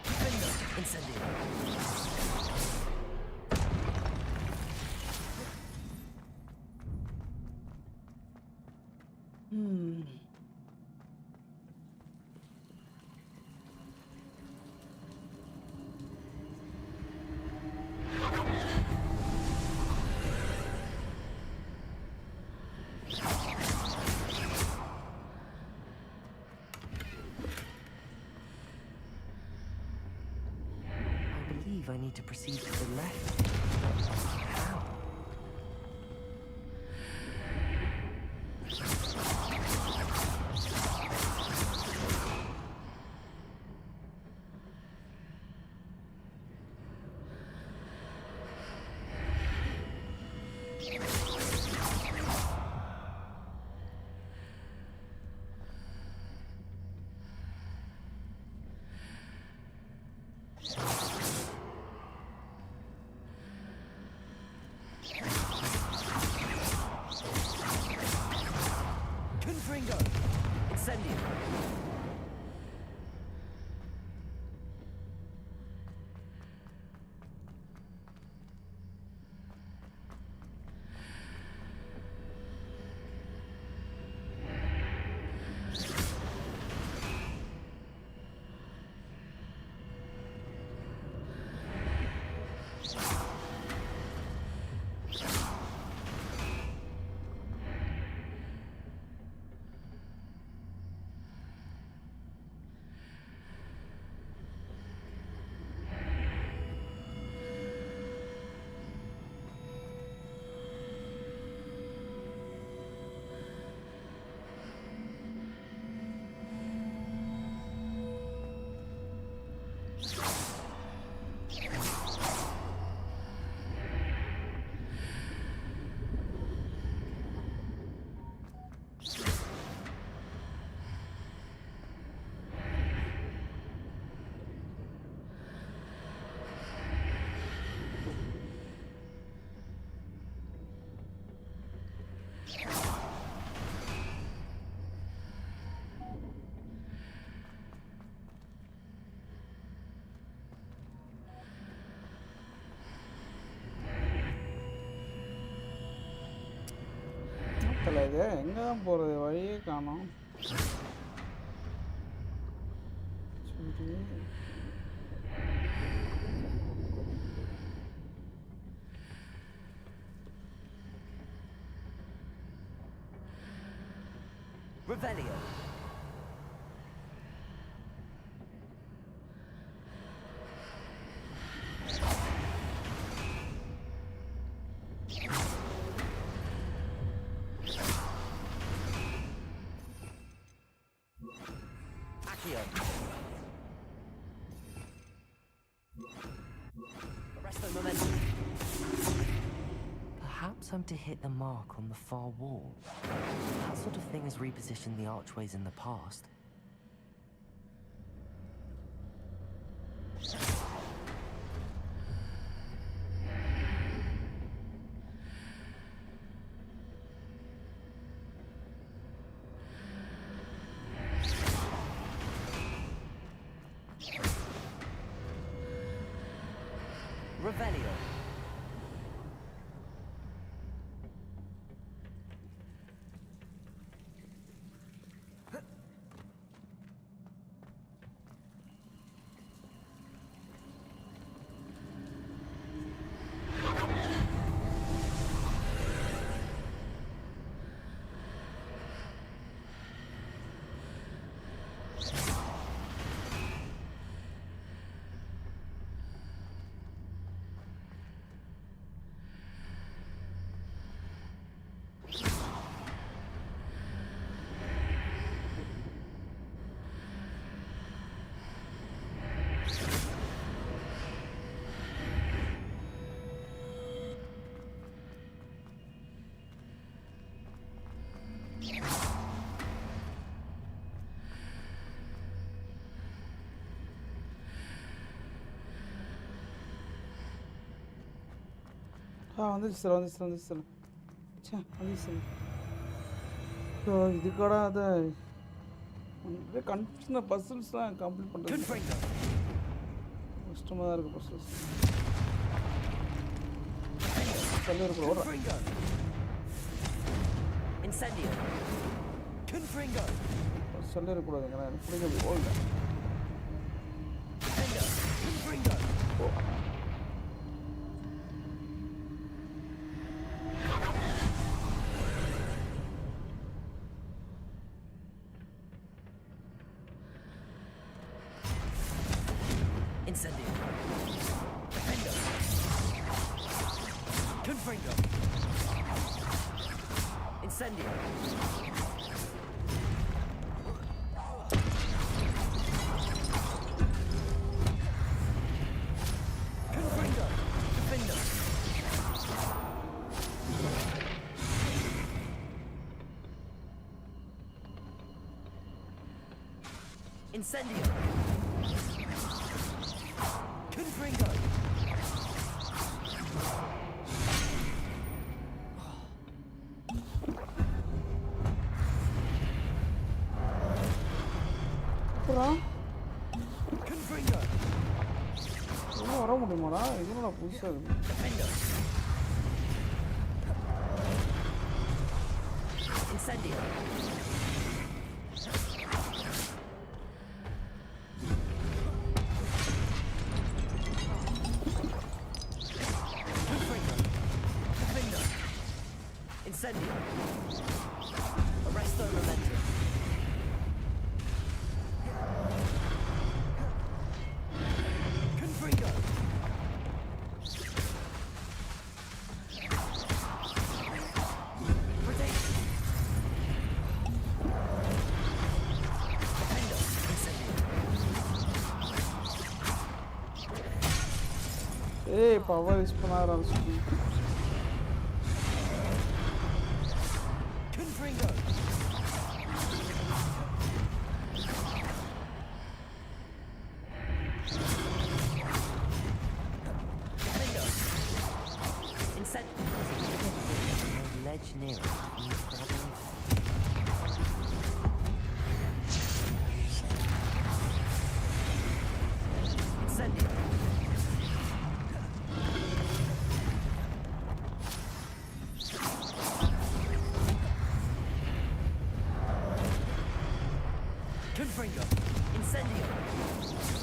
Defendo! Incendio!
I believe I need to proceed to the left. How?
Confringo! Incendio!
பக்கத்தில் இது எங்கே தான் போகிறது வழியே காணோம்.
Revelio. Accio. Arresto momentum.
Perhaps I'm to hit the mark on the far wall. That sort of thing has repositioned the archways in the past.
Revelio.
வந்துச்சு sir வந்துச்சு sir சே வந்துச்சு சார் ஸோ இதுக்கோட அதை கன்ஃபியூஷனாக பஸ்ஸில்ஸ்லாம் கம்ப்ளீட் பண்ணுறது கஷ்டமாக தான் இருக்குது பஸ்ஸில்ஸ் சொல்லி இருக்கிற ஓடுறேன் சொல்லி இருக்கக்கூடாதுங்க நான் எனக்கு பிடிக்க ஓடுறேன்
Incendio. Confringo. Defendo. Incendio. Confringo.
வர முடியுமாடா இதனோட புதுசாக இருக்குது
Incendio. Arresto momentum. Confringo. Predation. Defendo. Incendio.
ஏய் பவர் யூஸ் பண்ண ஆரம்பிச்சு
Confringo. Defendo. Incendio.
Ledge near it.
Incendio. Confringo. Incendio.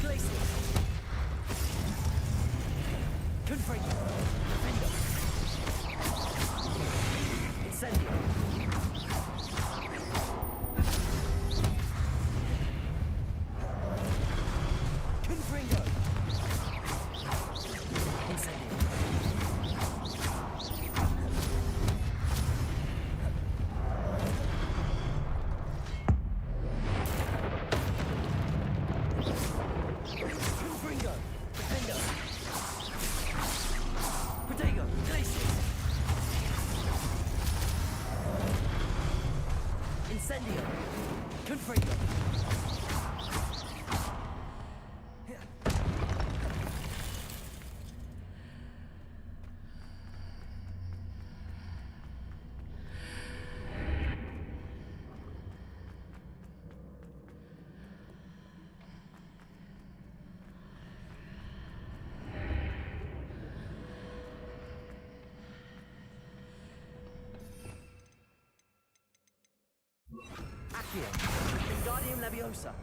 Glacius. Confringo. Defendo. Incendio. Confringo. Incendio. Confringo. Defendo. Protego. Glacius. Incendio. Confringo. Accio. Wingardium Leviosa.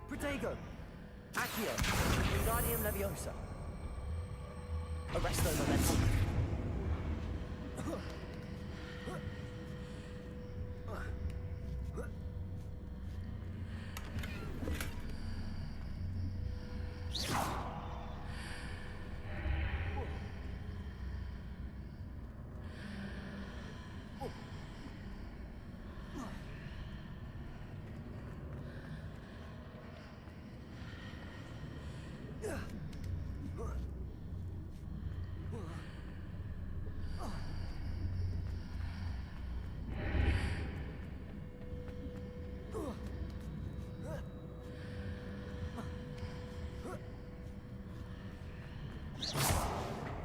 Protego. Accio. Wingardium Leviosa. Arresto Momentum.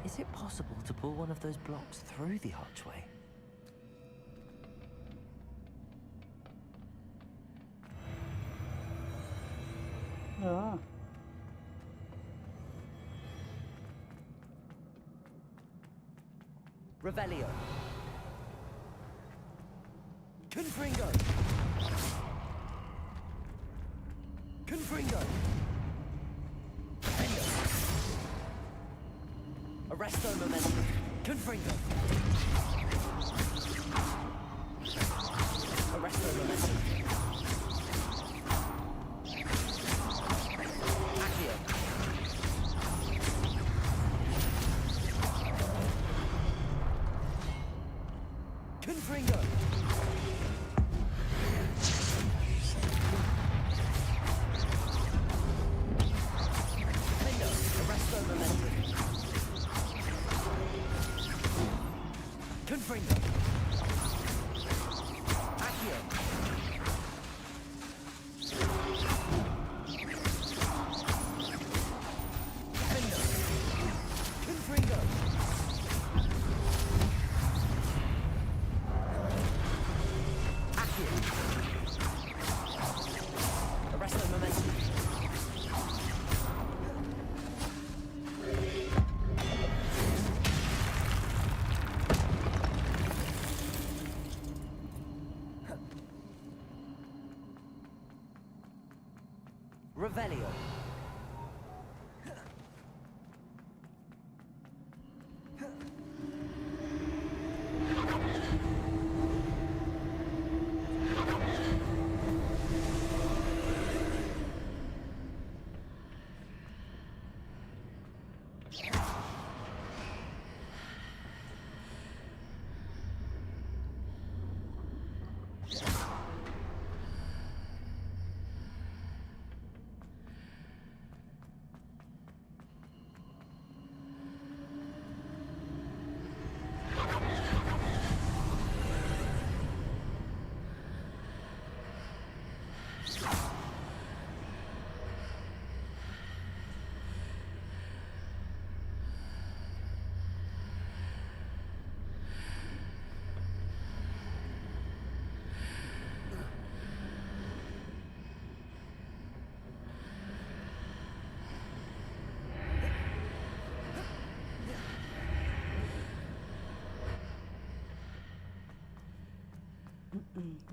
Is it possible to pull one of those blocks through the archway?
Ah.
Revelio. Confringo. Confringo. Defendo. Arresto Momentum. Confringo. Arresto Momentum. Accio. Confringo. Defendo. Arresto Momentum. Confringo. Accio. Defendo. Confringo. Accio. Arresto Momentum. Revelio.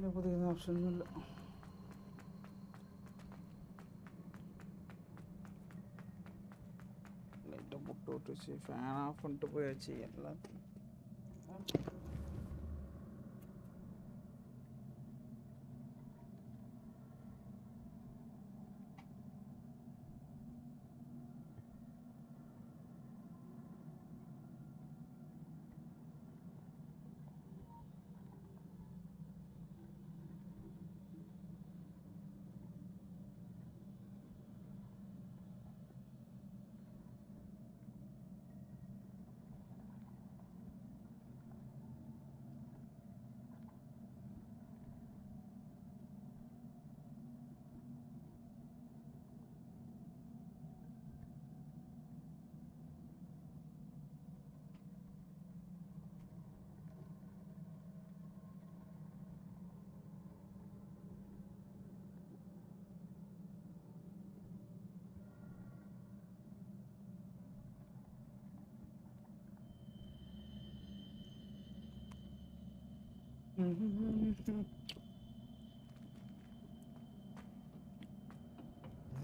లేకపోతే ఏదో option இல்லை. லைட்டை போட்டு விட்டுச்சு, fan of பண்ணிட்டு போயாச்சு எல்லாத்தையும்.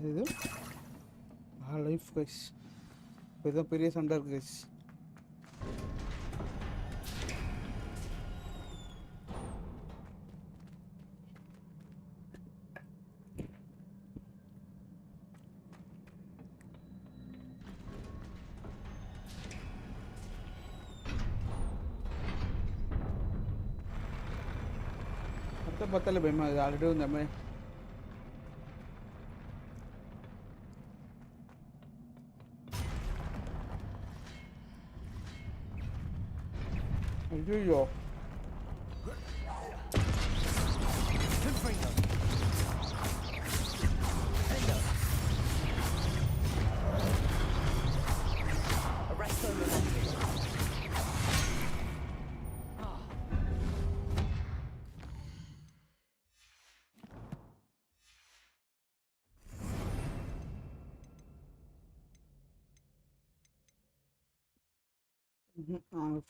இது லைஃப் கைஸ். இப்போ இதான் பெரிய சண்டை இருக்கு கைஸ். பார்த்தாலே பயமா இருக்குது. ஆல்ரெடி வந்து நம்ம ஐயோ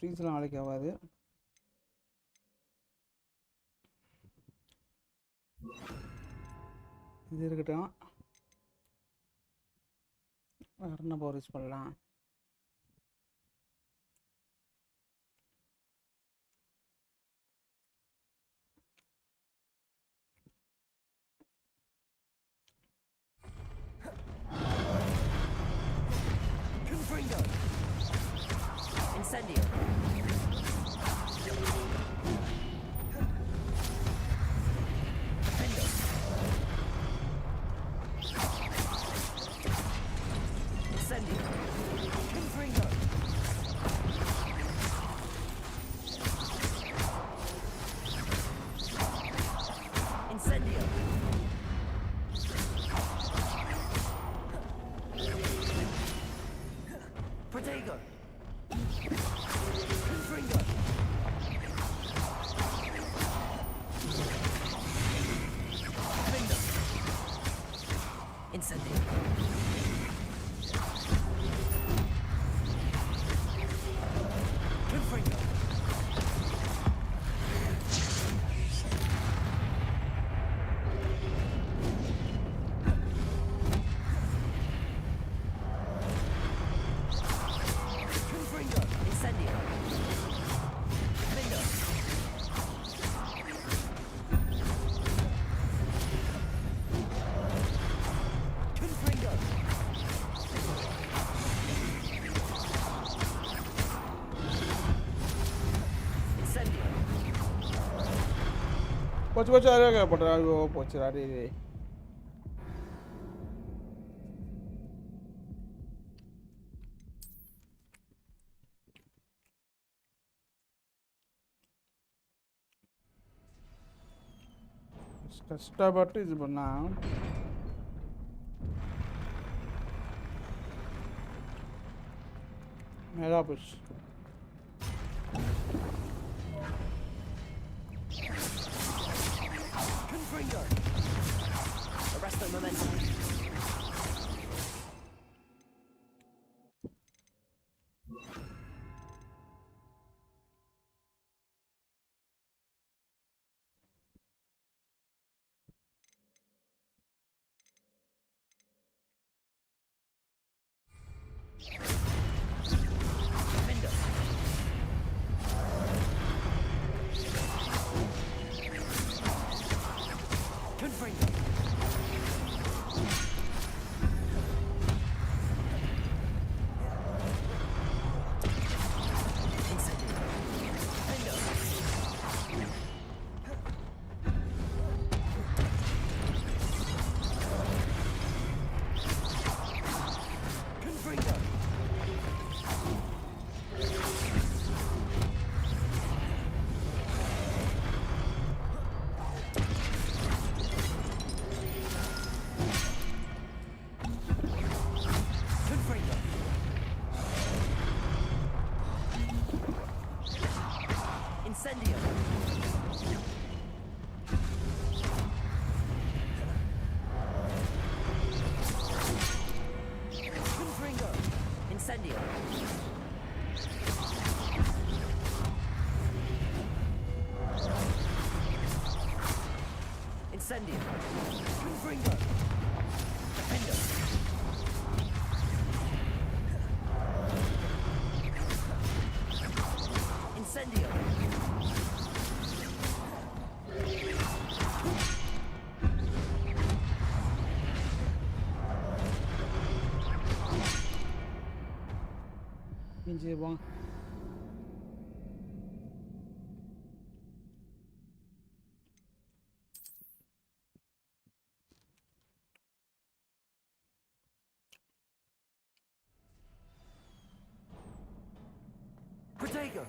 ஃப்ரீஸ்லாம் நாளைக்கு ஆகாது. இது இருக்கட்டும். வேறு என்ன பவர் யூஸ் பண்ணலாம்?
Incendio. Incendio. Confringo. Incendio. Protego. Confringo. Findo. Incendio. Confringo. Confringo. Incendio. Findo. Confringo. Incendio.
போச்சு போச்சு அழகாக போட்டுறா. ஐயோ போச்சு அடே. கஷ்டப்பட்டு இது பண்ணா மேலா போச்சு.
Confringo. Arresto momentum. Incendio. Confringo. Defender. Incendio.
pinche bon.
Protego.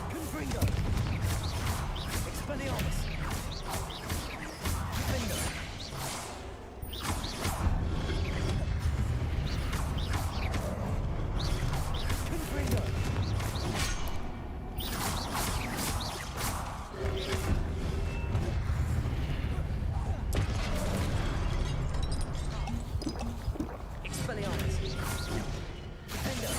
Confringo. Expelliarmus. Defender. Confringo. Expelliarmus. Defender.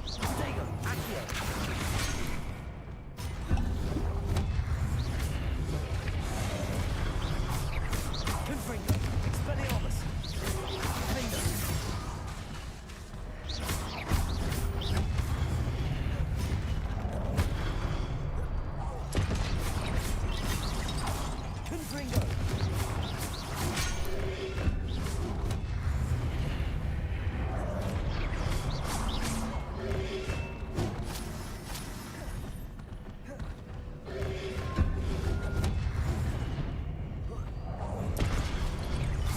Protego. Accio. Confringo. Expelliarmus. Defender. Confringo.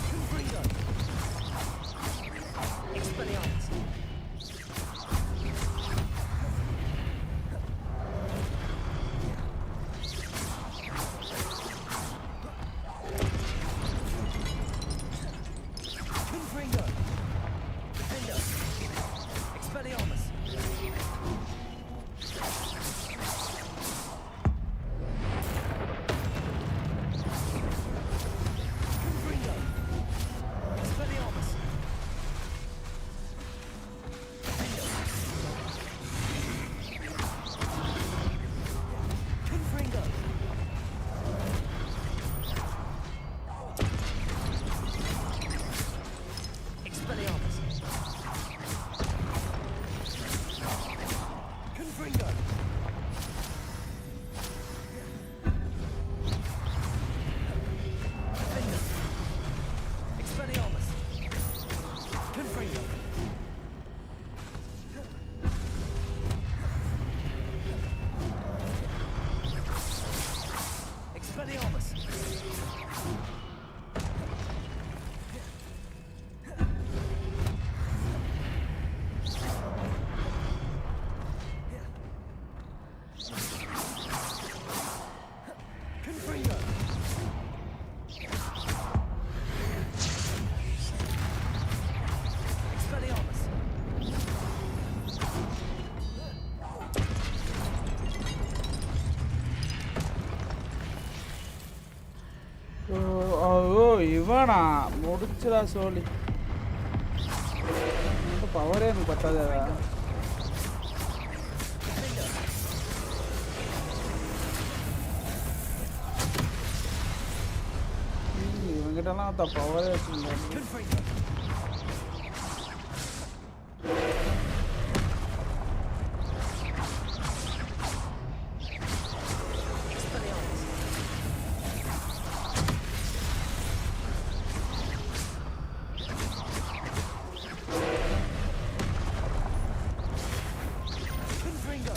Confringo. Expelliarmus. Confringo. Defender. Expelliarmus. Confringo. Expelliarmus. Defender. Confringo. Expelliarmus. Confringo. Defender. Expelliarmus. Confringo. Expelliarmus. Confringo. Expelliarmus.
ஐயோ இவனா முடிச்சுடா சோழி பவரே எனக்கு பத்தாத இவங்கிட்டலாம் பவரே வச்சுருந்தேன்
Confringo. Expelliarmus. Confringo.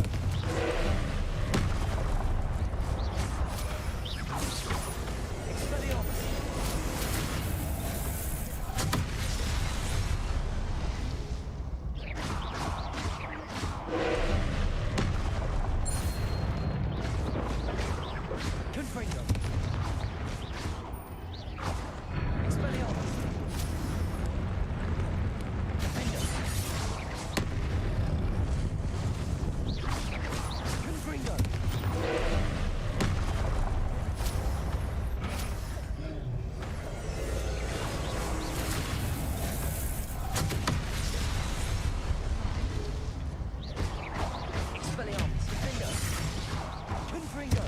Confringo. Expelliarmus. Defender. Confringo. Expelliarmus. Defender. Confringo.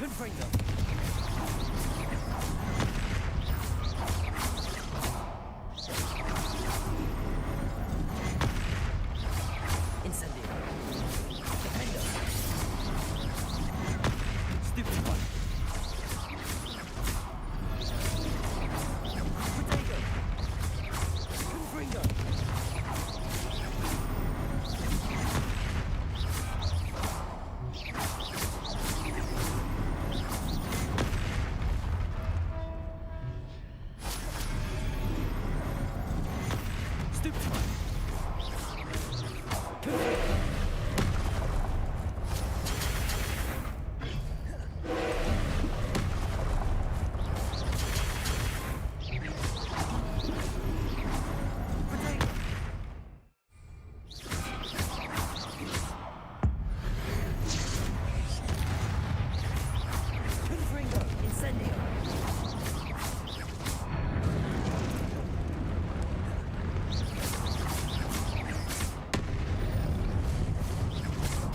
Confringo. Incendio. Defendo. Stupid one. Protego. Confringo. Stupid one. Confringo. Incendio.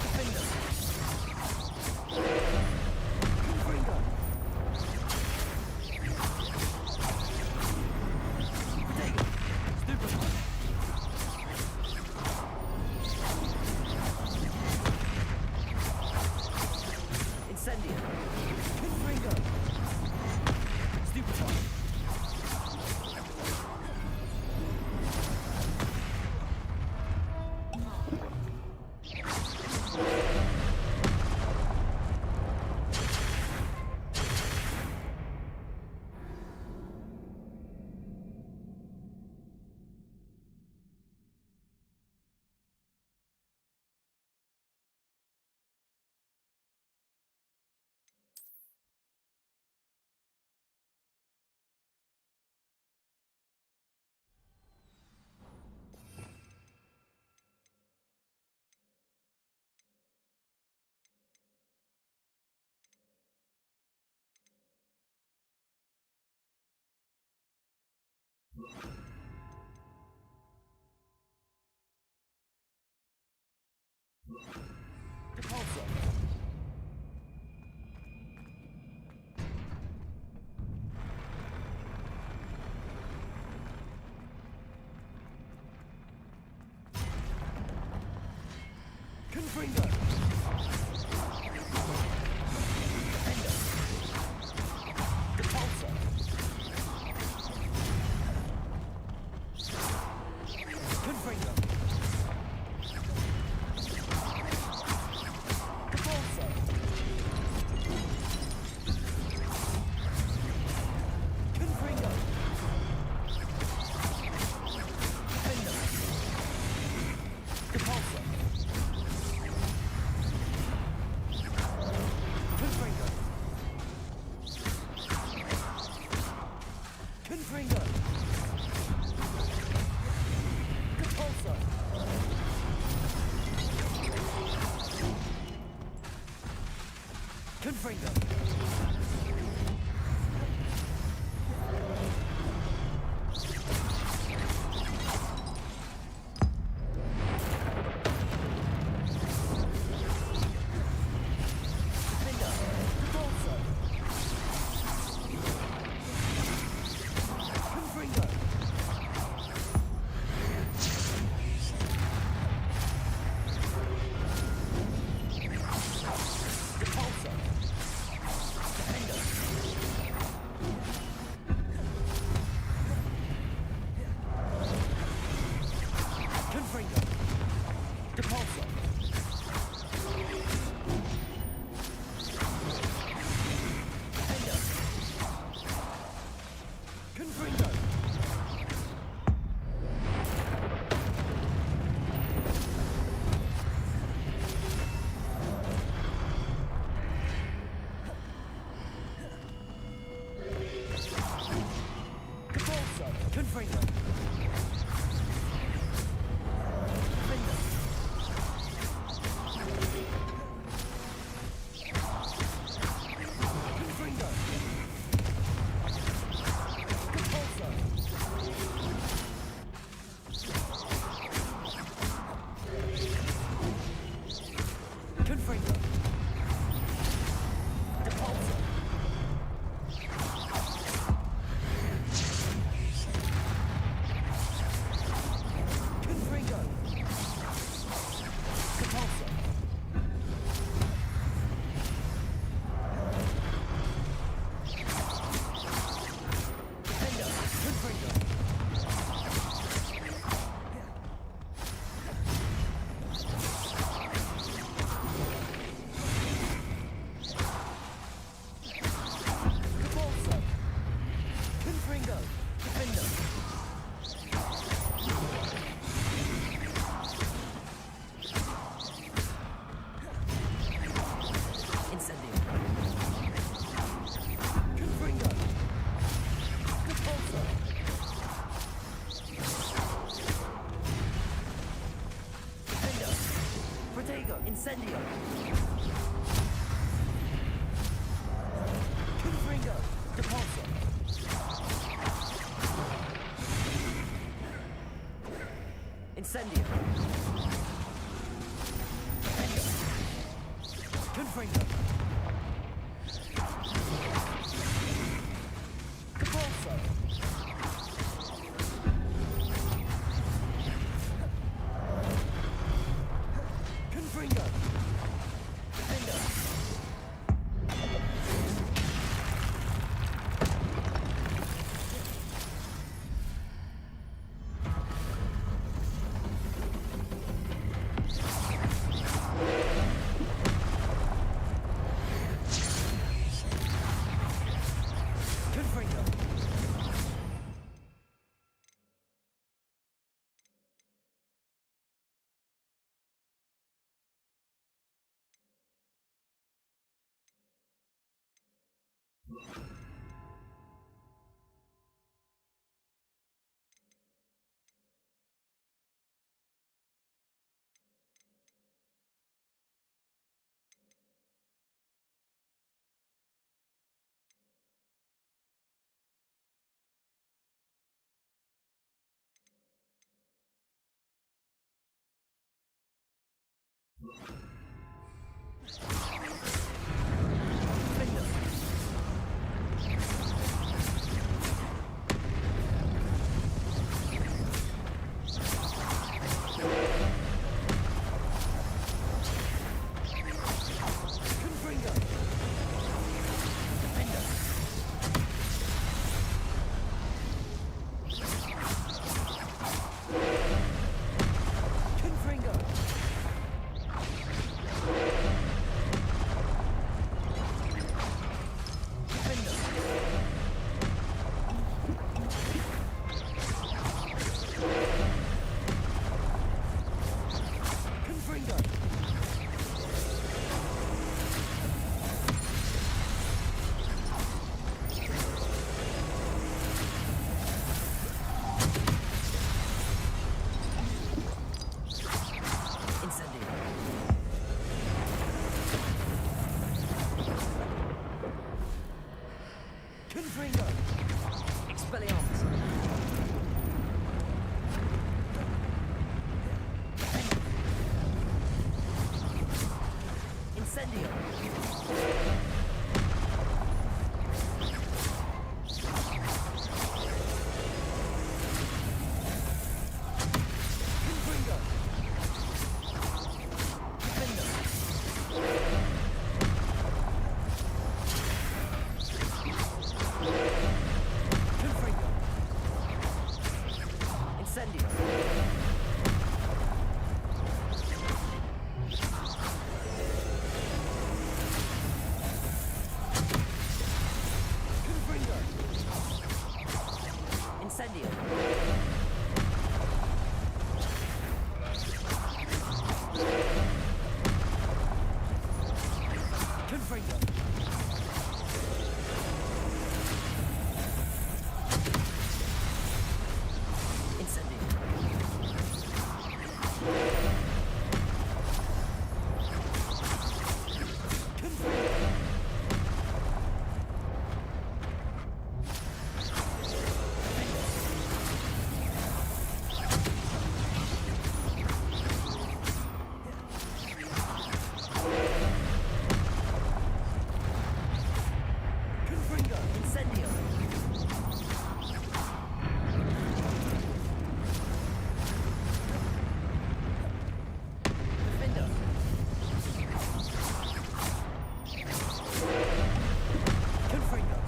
Defendo. Confringo. Protego. Stupid one. Incendio. Confringo. Stupid one. Repulsor. Confringo. Defendo. Repulsor.
Incendio. Confringo. Cabalso. Confringo. Defender. Confringo. Confringo. Defender. Confringo. Defender. Confringo. Incendio. Confringo. Expelliarmus. Incendio. Confringo. Defender. Confringo. Incendio. Confringo. Incendio. Confringo. Incendio. Confringo. Confringo. Incendio. Defender. Confringo.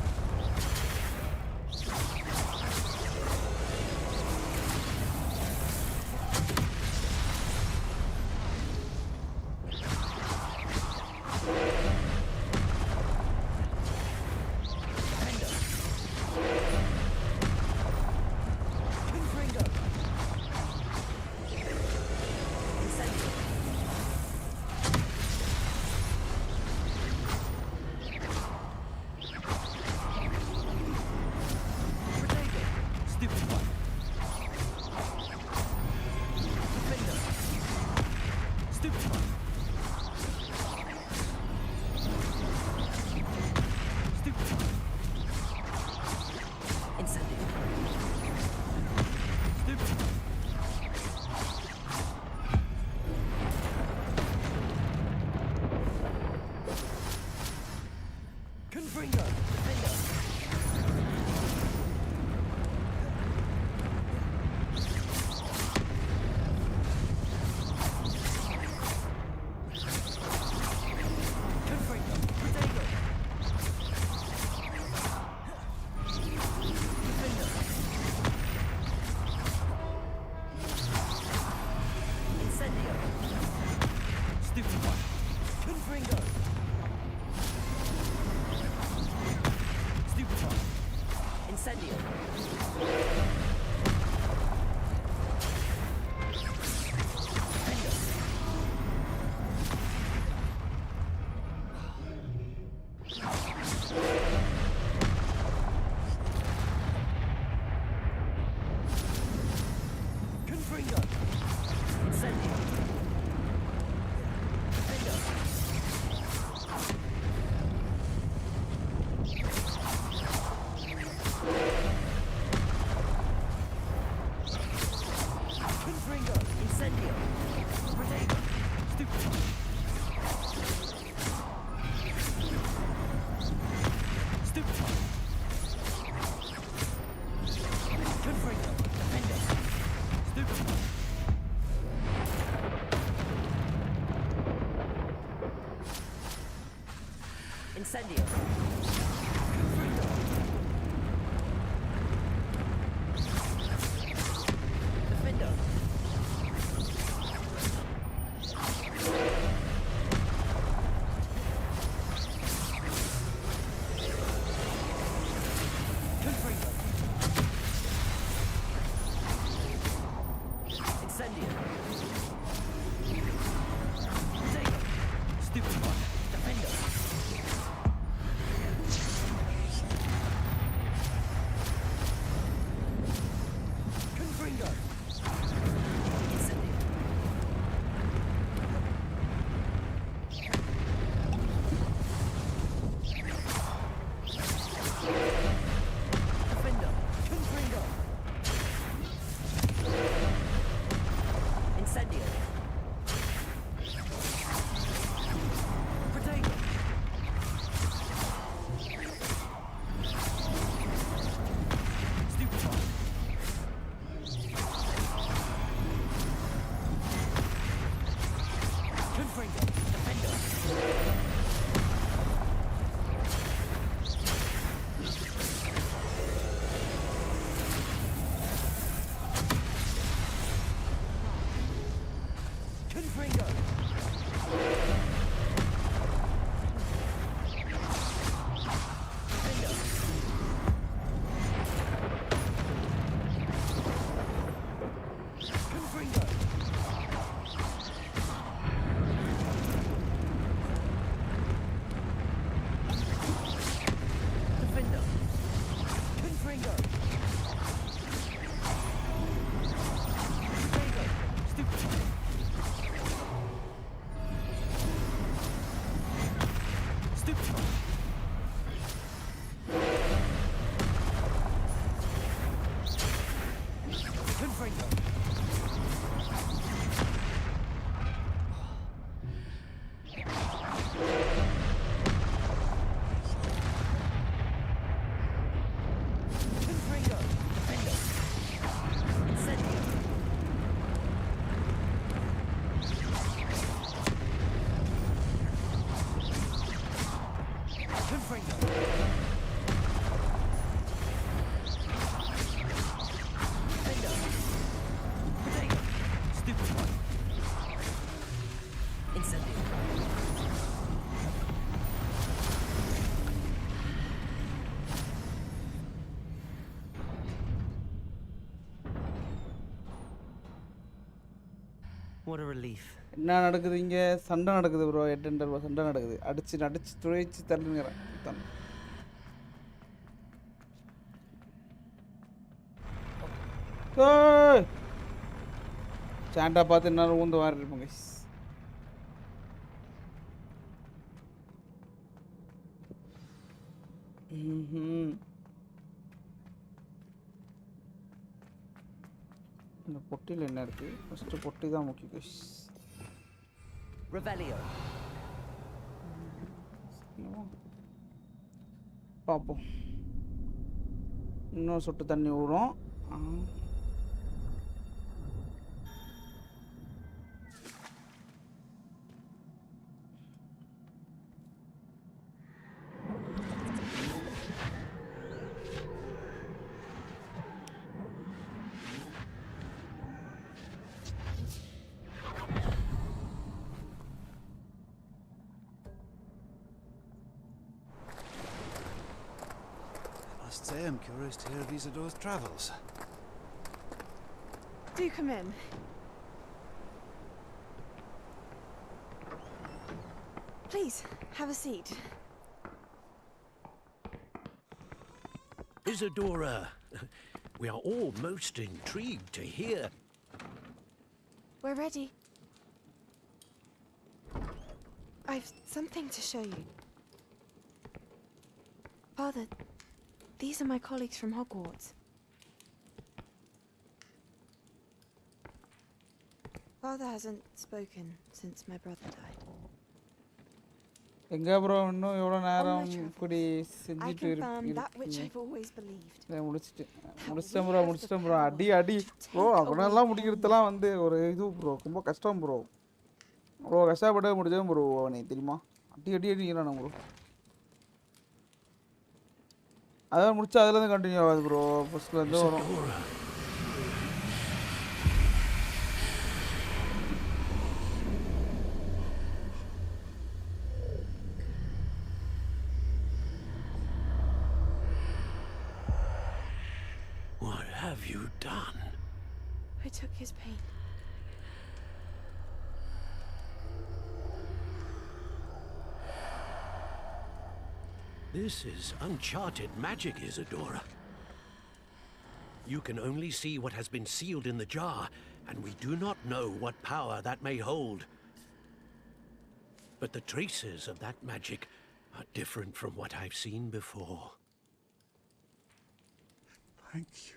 Defender. Confringo. Defender. Confringo. Protego. Defender. Incendio. Stupefy. Confringo. Stupefy. Incendio. Defender. Confringo. Incendio. Defender. Confringo. Incendio. Protego. Stupefy. Stupefy. Confringo. Defender. Stupefy. Incendio. Confringo. Defender. Confringo. Incendio. Protego. Stupefy. Defender. Confringo. Incendio. Defender. Confringo. Incendio. Protego. Stupefy. Confringo. Defender. Confringo. Defender. Confringo. Defender. Confringo. Protego. Stupefy. Stupefy. Confringo. Confringo. Defender. Incendio. Confringo. Defender. Protego. Stupefy. Incendio. What a relief.
என்ன நடக்குது இங்கே? சண்டை நடக்குது bro. எட்டெண்டர் சண்டை நடக்குது. அடிச்சு துளைச்சி தள்ளுங்கிறேன். Santa பார்த்து என்ன ஊந்து வாரி இருப்போங்க. இந்த பொட்டியில் என்ன இருக்கு? ஃபர்ஸ்ட் பொட்டி தான் முக்கியம்.
Revelio.
பார்ப்போம். இன்னும் சொட்டு தண்ணி ஊறும்.
I must say I'm curious to hear of Isadora's travels.
Do come in. Please, have a seat.
Isadora, we are all most intrigued to hear.
We're ready. I've something to show you. Father, these are my colleagues from Hogwarts. Father hasn't spoken since my brother died.
எங்க bro இன்னும் எவ்வளோ நேரம் இப்படி
I
செஞ்சுட்டு
confirm that which
இருக்கீங்க?
I've always believed.
முடிச்சிட்டேன் bro. அடி bro. அப்படிலாம் முடிக்கிறதுலாம் வந்து ஒரு இது ப்ரோ, ரொம்ப கஷ்டம் ப்ரோ. அவ்வளோ கஷ்டப்பட்டு முடிச்சதும் ப்ரோ நீ தெரியுமா? அடிக்கிறானு ப்ரோ. அதான் முடிச்சா அதுலேருந்து கண்டினியூ ஆகாது ப்ரோ, ஃபர்ஸ்ட்லேருந்து வரும்.
What have you done?
I took his pain.
This is uncharted magic, Isadora. You can only see what has been sealed in the jar, and we do not know what power that may hold. But the traces of that magic are different from what I've seen before.
Thank you.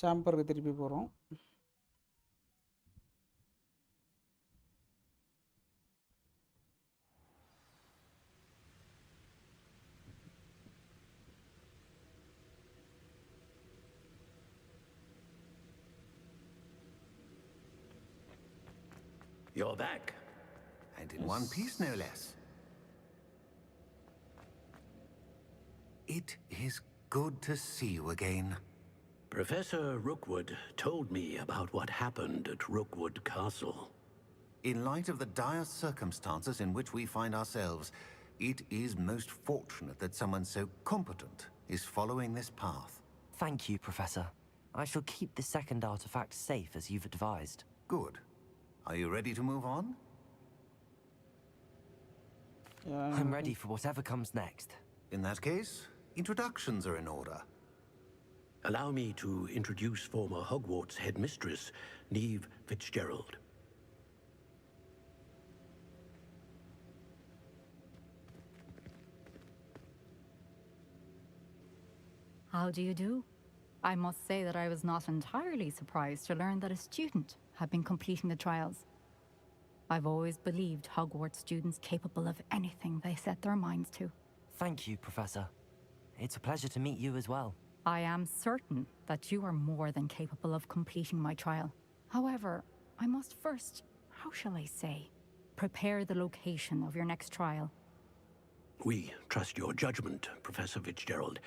சாம்பருக்கு திருப்பி போகிறோம்.
You're back.
And in one piece, no less. It is good to see you again.
Professor Rookwood told me about what happened at Rookwood Castle.
In light of the dire circumstances in which we find ourselves, it is most fortunate that someone so competent is following this path.
Thank you, Professor. I shall keep the second artifact safe as you've advised.
Good. Are you ready to move on?
I'm ready for whatever comes next.
In that case, introductions are in order.
Allow me to introduce former Hogwarts headmistress, Neve Fitzgerald.
How do you do? I must say that I was not entirely surprised to learn that a student had been completing the trials. I've always believed Hogwarts students capable of anything they set their minds to.
Thank you, Professor. It's a pleasure to meet you as well.
I am certain that you are more than capable of completing my trial. However, I must first, how shall I say, prepare the location of your next trial.
We trust your judgment, Professor Fitzgerald.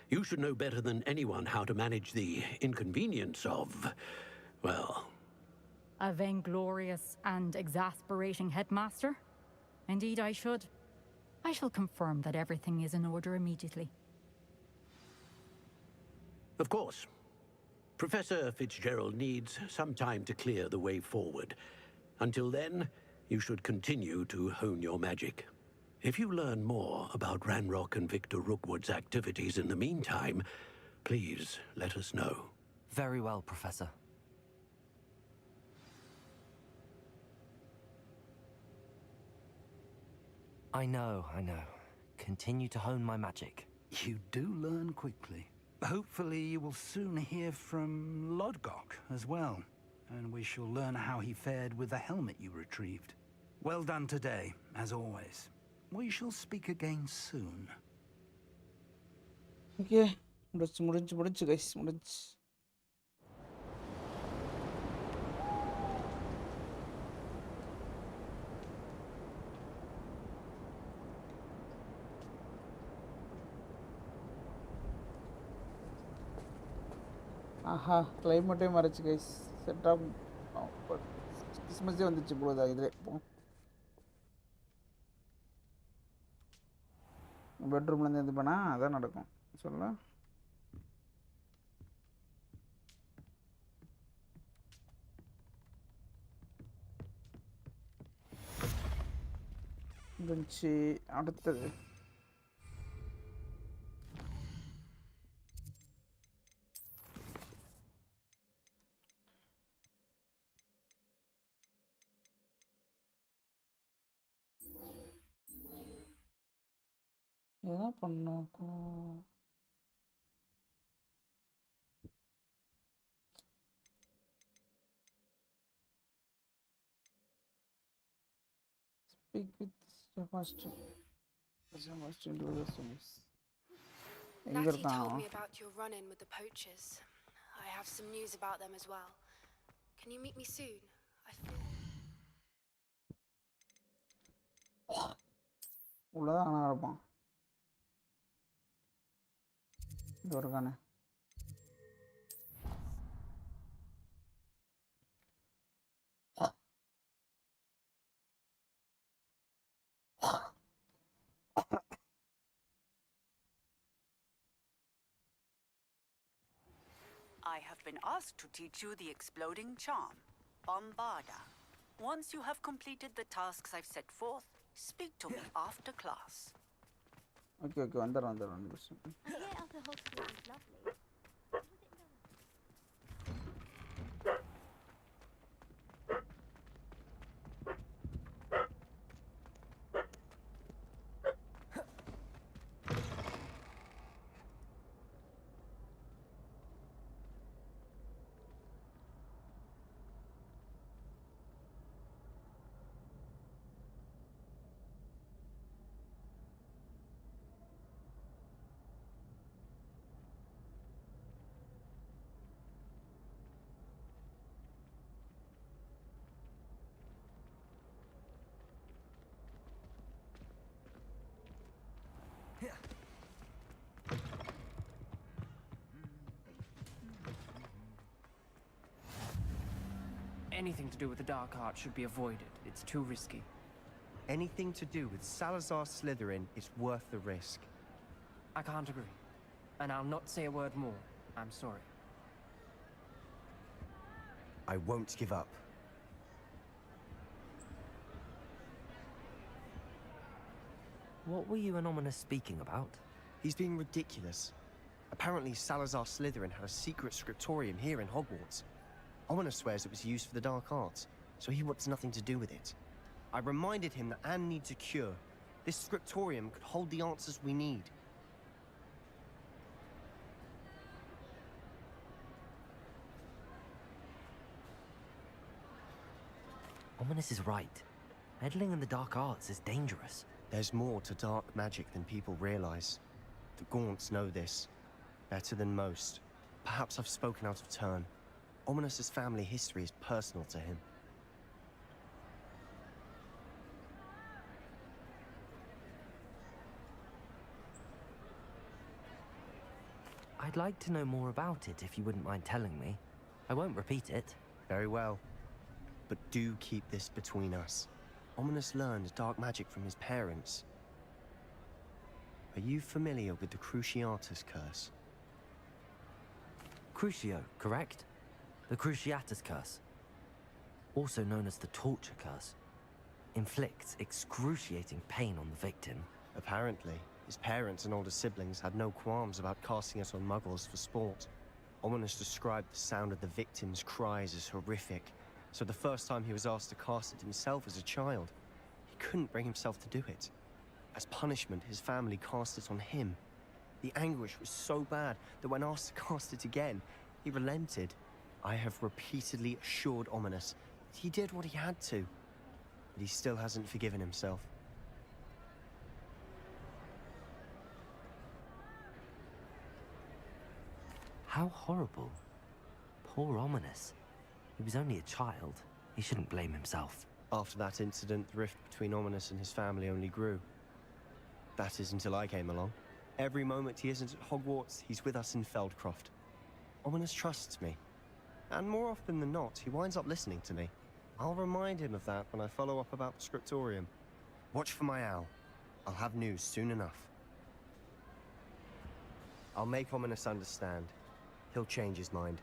You should know better than anyone how to manage the inconvenience of, well...
A vainglorious and exasperating headmaster? Indeed I should. I shall confirm that everything is in order immediately.
Of course. Professor Fitzgerald needs some time to clear the way forward. Until then, you should continue to hone your magic. If you learn more about Ranrock and Victor Rookwood's activities in the meantime, please let us know.
Very well, Professor. I know. Continue to hone my magic.
You do learn quickly. Hopefully you will soon hear from Lodgok as well, and we shall learn how he fared with the helmet you retrieved. Well done today, as always. We shall speak again soon.
Okay, முடிஞ்சு guys, முடிஞ்சு. ஆஹா கிளைமேட்டே மாறிச்சு guys. செட்டாக கிறிஸ்மஸே வந்துச்சு போகுதா இதில். இப்போ பெட்ரூம்லேருந்து இது பண்ணால் அதான் நடக்கும் சொல்ல. முடிஞ்சு. அடுத்தது என்ன பண்ணோம்? Speak with the master. The master into the service.
Natty told me about your run-in with the poachers. I have some news about them as well. Can you meet me soon? I feel...
உள்ளதான் ஆனால் இருப்பான். இது ஒரு காண.
I have been asked to teach you the exploding charm, Bombarda. Once you have completed the tasks I've set forth, speak to me after class.
Okay, வந்துடுறேன்.
I hear Upper Hogsmeade is lovely.
Anything to do with the dark art should be avoided. It's too risky.
Anything to do with Salazar Slytherin is worth the risk.
I can't agree. And I'll not say a word more. I'm sorry.
I won't give up.
What were you and Ominous speaking about?
He's being ridiculous. Apparently Salazar Slytherin had a secret scriptorium here in Hogwarts. Ominous swears it was used for the dark arts, so he wants nothing to do with it. I reminded him that Anne needs a cure. This scriptorium could hold the answers we need.
Ominous is right. Meddling in the dark arts is dangerous.
There's more to dark magic than people realize. The Gaunts know this better than most. Perhaps I've spoken out of turn. Ominous's family history is personal to him.
I'd like to know more about it if you wouldn't mind telling me. I won't repeat it.
Very well. But do keep this between us. Ominous learned dark magic from his parents. Are you familiar with the Cruciatus Curse?
Crucio, correct? The Cruciatus Curse. Also known as the Torture Curse. Inflicts excruciating pain on the victim.
Apparently, his parents and older siblings had no qualms about casting it on muggles for sport. Ominous described the sound of the victim's cries as horrific, so the first time he was asked to cast it himself as a child, he couldn't bring himself to do it. As punishment, his family cast it on him. The anguish was so bad that when asked to cast it again, he relented. I have repeatedly assured Ominous that he did what he had to, but he still hasn't forgiven himself.
How horrible. Poor Ominous. He was only a child. He shouldn't blame himself.
After that incident, the rift between Ominous and his family only grew. That is until I came along. Every moment he isn't at Hogwarts, he's with us in Feldcroft. Ominous trusts me. And more often than not, he winds up listening to me. I'll remind him of that when I follow up about the scriptorium. Watch for my owl. I'll have news soon enough. I'll make Ominous understand. He'll change his mind.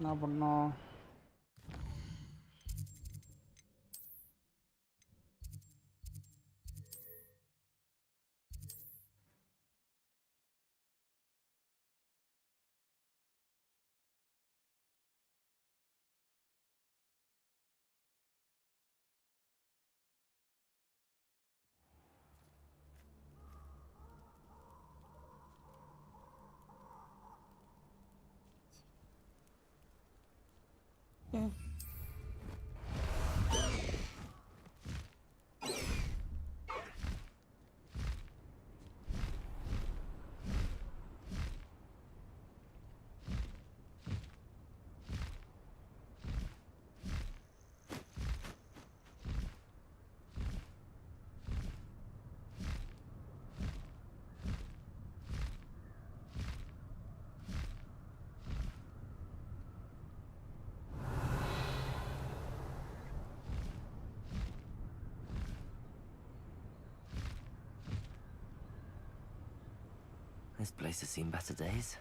என்ன பண்ணோம்?
This place has seen better days.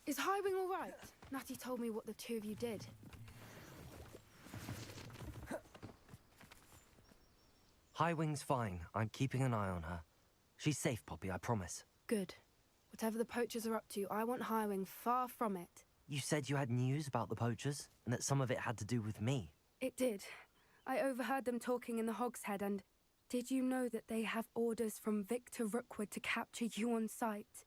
Is Highwing all right? Natty told me what the two of you did.
Highwing's fine. I'm keeping an eye on her. She's safe, Poppy, I promise.
Good. Whatever the poachers are up to, I want Highwing far from it.
You said you had news about the poachers, and that some of it had to do with me.
It did. I overheard them talking in the Hogshead, and did you know that they have orders from Victor Rookwood to capture you on sight?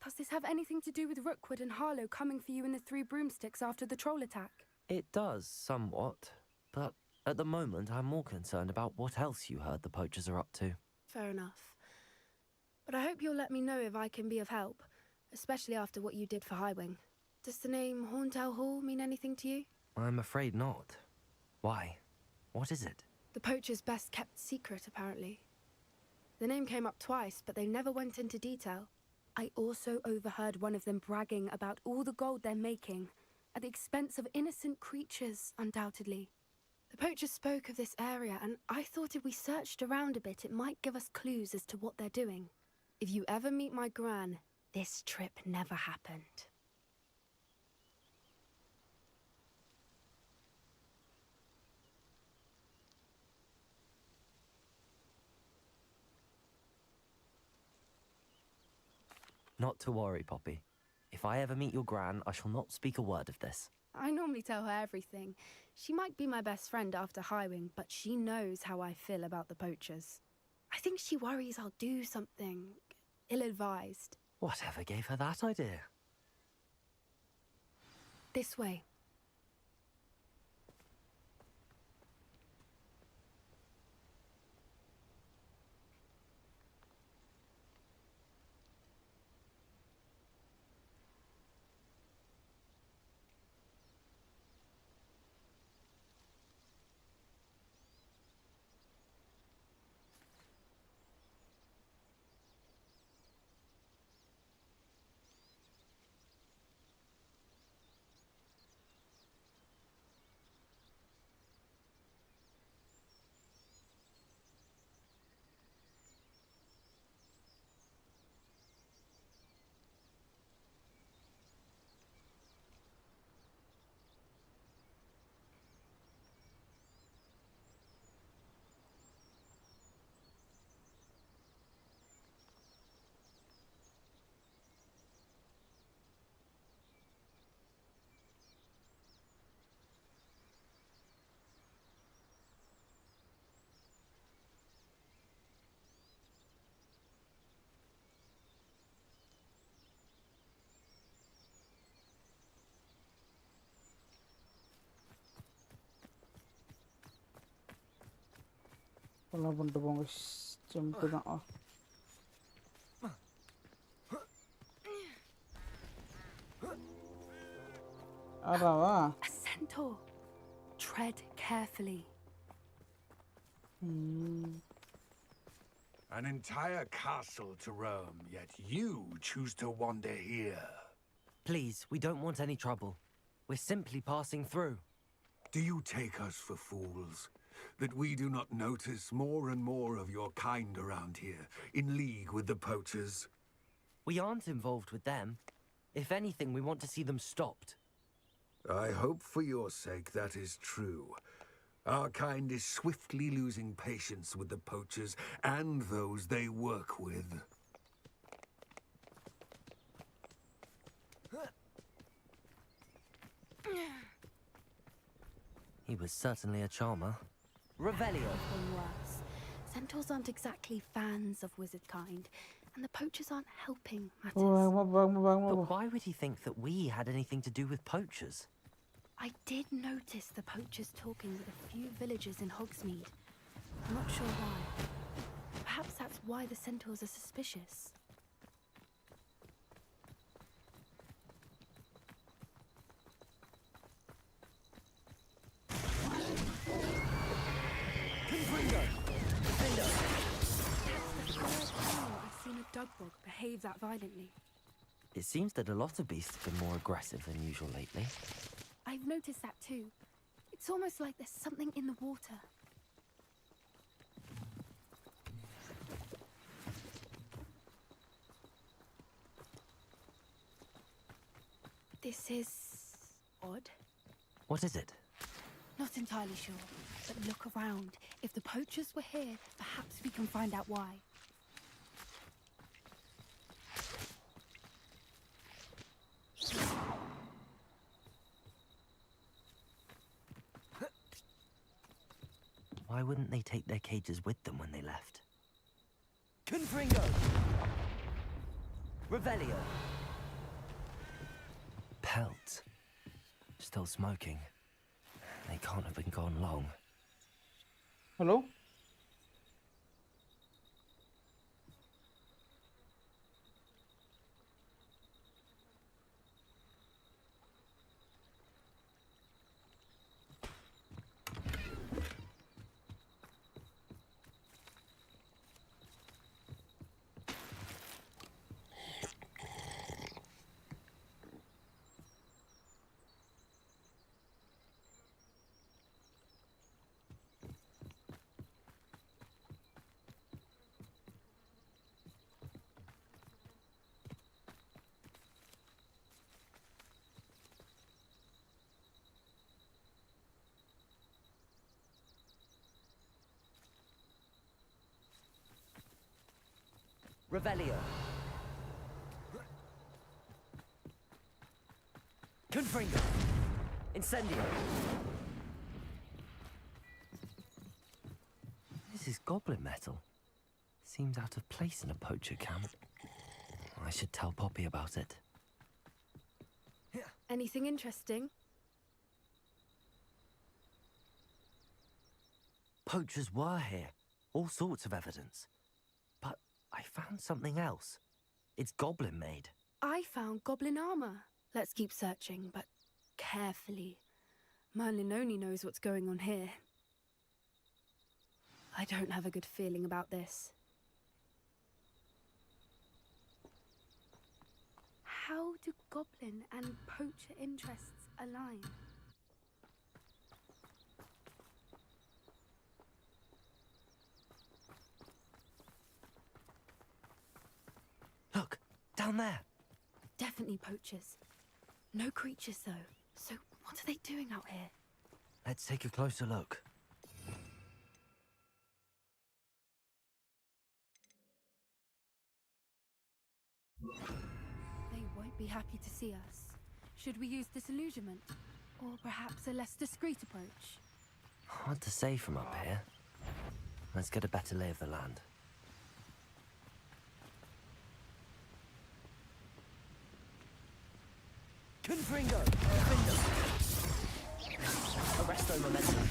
Does this have anything to do with Rookwood and Harlow coming for you in the Three Broomsticks after the troll attack?
It does, somewhat. But at the moment, I'm more concerned about what else you heard the poachers are up to.
Fair enough. But I hope you'll let me know if I can be of help, especially after what you did for Highwing. Does the name Horntail Hall mean anything to you?
I'm afraid not. Why? What is it?
The poachers' best kept secret, apparently. The name came up twice, but they never went into detail. I also overheard one of them bragging about all the gold they're making, at the expense of innocent creatures, undoubtedly. The poachers spoke of this area, and I thought if we searched around a bit, it might give us clues as to what they're doing. If you ever meet my gran, this trip never happened.
Not to worry, Poppy. If I ever meet your gran, I shall not speak a word of this.
I normally tell her everything. She might be my best friend after Highwing, but she knows how I feel about the poachers. I think she worries I'll do something ill-advised.
Whatever gave her that idea?
This way.
எல்லாம் பண்ணிட்டு போங்க. Jump தான். ஆறாவா?
A centaur. Tread carefully.
An entire castle to roam, yet you choose to wander here.
Please, we don't want any trouble. We're simply passing through.
Do you take us for fools? That we do not notice more and more of your kind around here, in league with the poachers?
We aren't involved with them. If anything, we want to see them stopped.
I hope for your sake that is true. Our kind is swiftly losing patience with the poachers and those they work with.
He was certainly a charmer. Revelio.
Even worse. Centaurs aren't exactly fans of wizard kind, and the poachers aren't helping matters.
But why would he think that we had anything to do with poachers?
I did notice the poachers talking with a few villagers in Hogsmeade. I'm not sure why. Perhaps that's why the centaurs are suspicious. I've seen a dugbog behave that violently.
It seems that a lot of beasts have been more aggressive than usual lately.
I've noticed that too. It's almost like there's something in the water. This is odd.
What is it?
Not entirely sure, but look around. If the poachers were here, perhaps we can find out why.
Why wouldn't they take their cages with them when they left? Confringo! Revelio! Pelt. Still smoking. They can't have been gone long.
Hello?
Revelio. Confringo. Incendio. This is goblin metal. Seems out of place in a poacher camp. I should tell Poppy about it.
Anything interesting?
Poachers were here. All sorts of evidence. But I found something else. It's goblin made.
I found goblin armor. Let's keep searching, but carefully. Merlin only knows what's going on here. I don't have a good feeling about this. How do goblin and poacher interests align?
Look, down there.
Definitely poachers. No creatures, though. So what are they doing out here?
Let's take a closer look.
They won't be happy to see us. Should we use disillusionment? Or perhaps a less discreet approach?
Hard to say from up here. Let's get a better lay of the land. Confringo! Arresto momentum.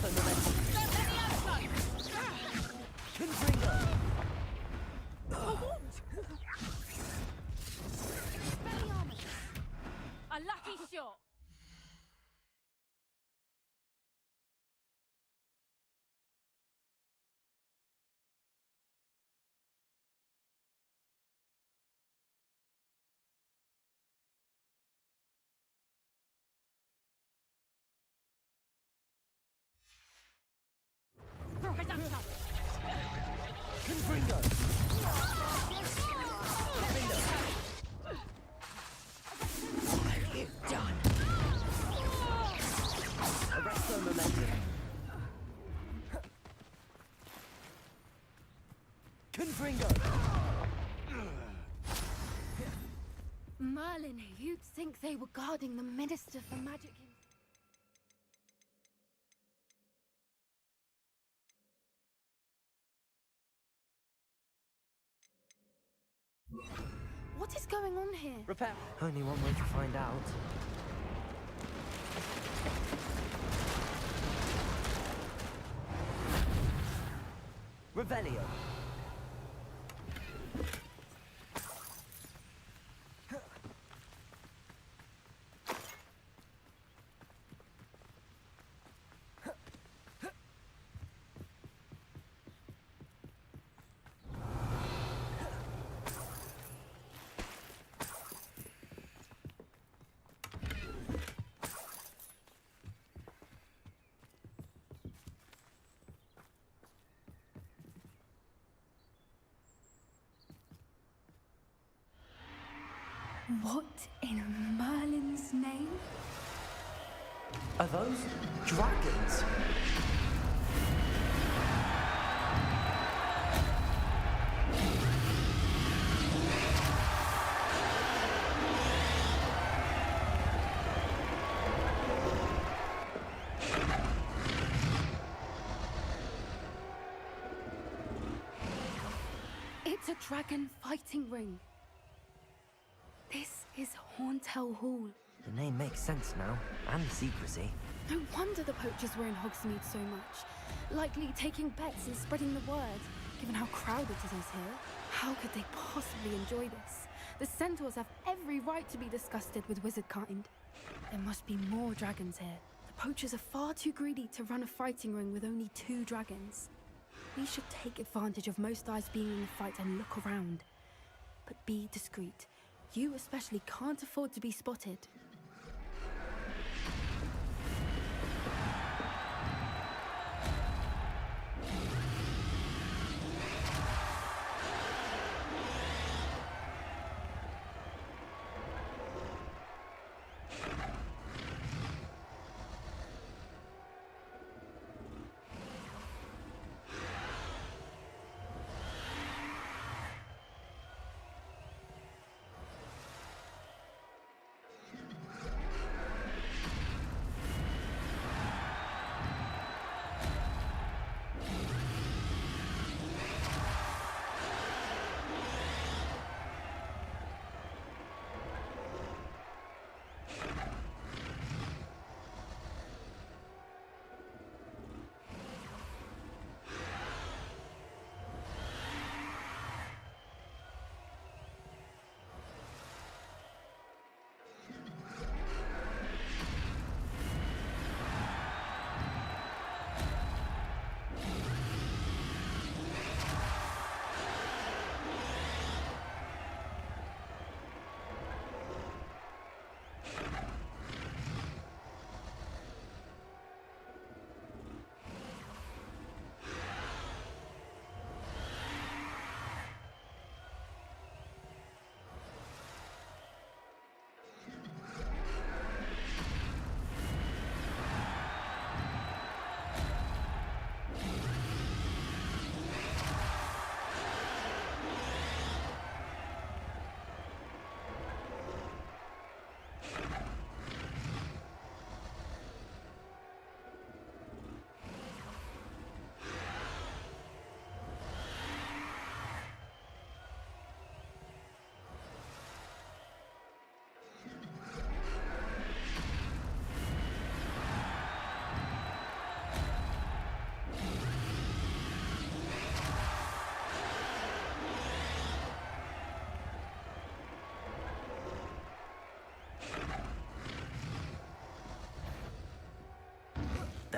Arresto momentum. Confringo.
A lucky shot.
Confringo.
Done.
Arresto momentum. Confringo.
Merlin, you'd think they were guarding the Minister for Magic himself. What is going on here?
Repair.
Only one way to find out.
Revelio.
What in Merlin's name?
Are those dragons?
It's a dragon fighting ring. This is Hauntel Hall.
The name makes sense now, and the secrecy.
No wonder the poachers were in Hogsmeade so much. Likely taking bets and spreading the word, given how crowded it is here. How could they possibly enjoy this? The centaurs have every right to be disgusted with wizard kind. There must be more dragons here. The poachers are far too greedy to run a fighting ring with only 2 dragons. We should take advantage of most eyes being in the fight and look around. But be discreet. You especially can't afford to be spotted.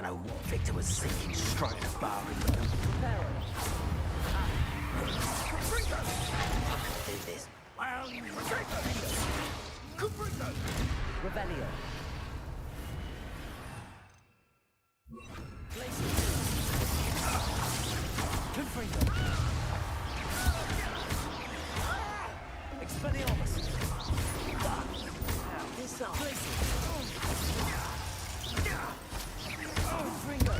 don't know what Victor was thinking, striking a bargain with them. Do this.
Revelio. Confringo. Expelliarmus. Confringo.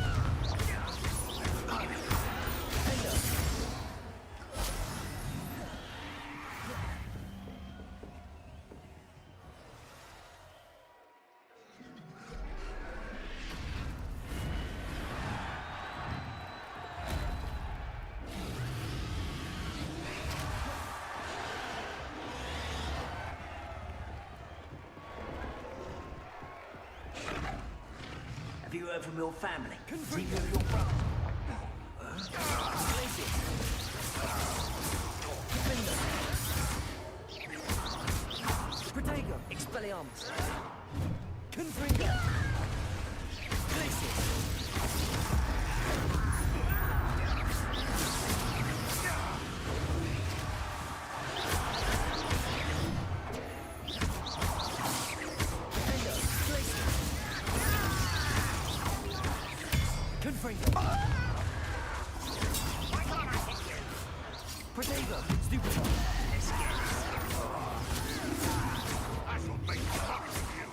Have you heard from your family? Think of your brother.
Protego. Expelliarmus. Confringo. Confringo. Protego. Stupid.
I shall make puppets of you.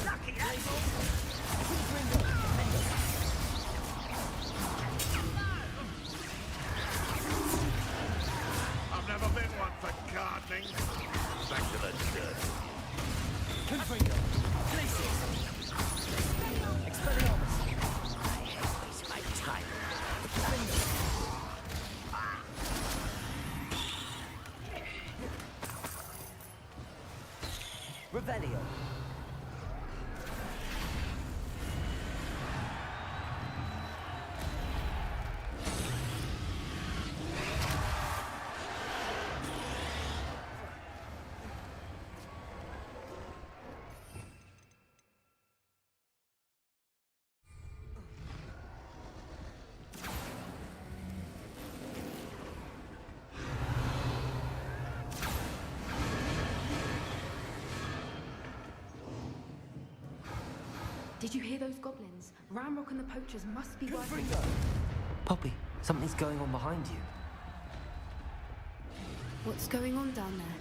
Lucky asshole!
I've never been one for gardening. Back to the dirt.
Confringo. Glacius. Expelliarmus.
Waste my time.
Revelio.
Did you hear those goblins? Ramrock and the poachers must be working.
Poppy, something's going on behind you.
What's going on down there?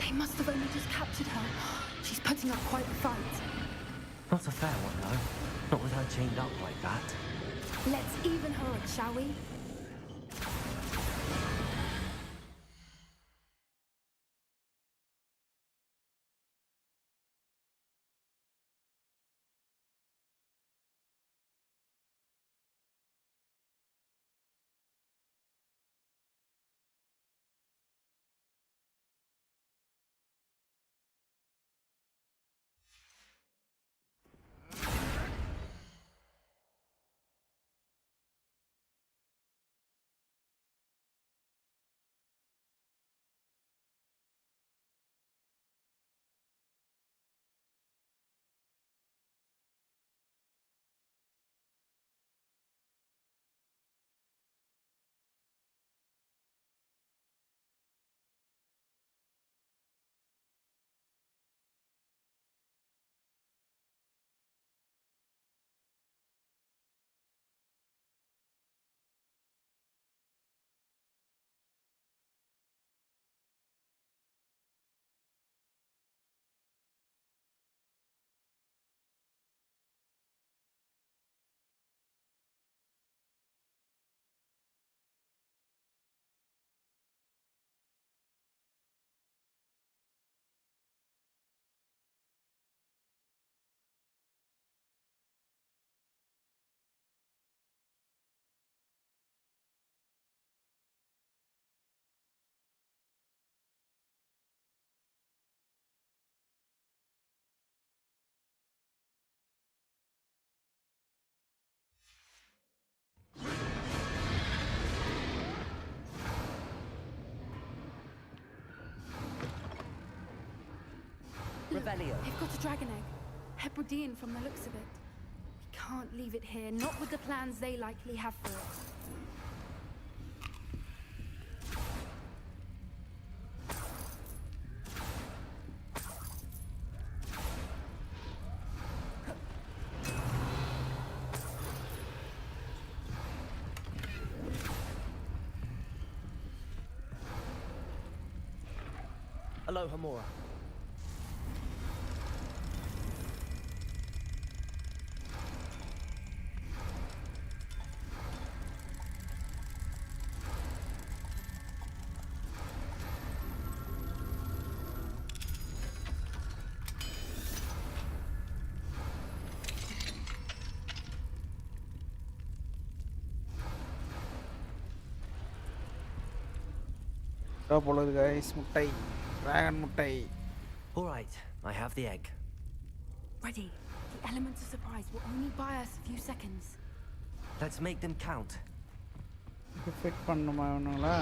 They must have only just captured her. She's putting up quite a fight.
Not a fair one, though. Not with her chained up like that.
Let's even her up, shall we?
Revelio.
They've got a dragon egg. Hebridean from the looks of it. We can't leave it here, not with the plans they likely have for it.
Aloha, Mora.
போலது guys முட்டை dragon முட்டை.
All right, I have the egg.
Ready. The elements of surprise will only buy us a few seconds.
Let's make them count.
Fit பண்ணுமா இவனுங்களா?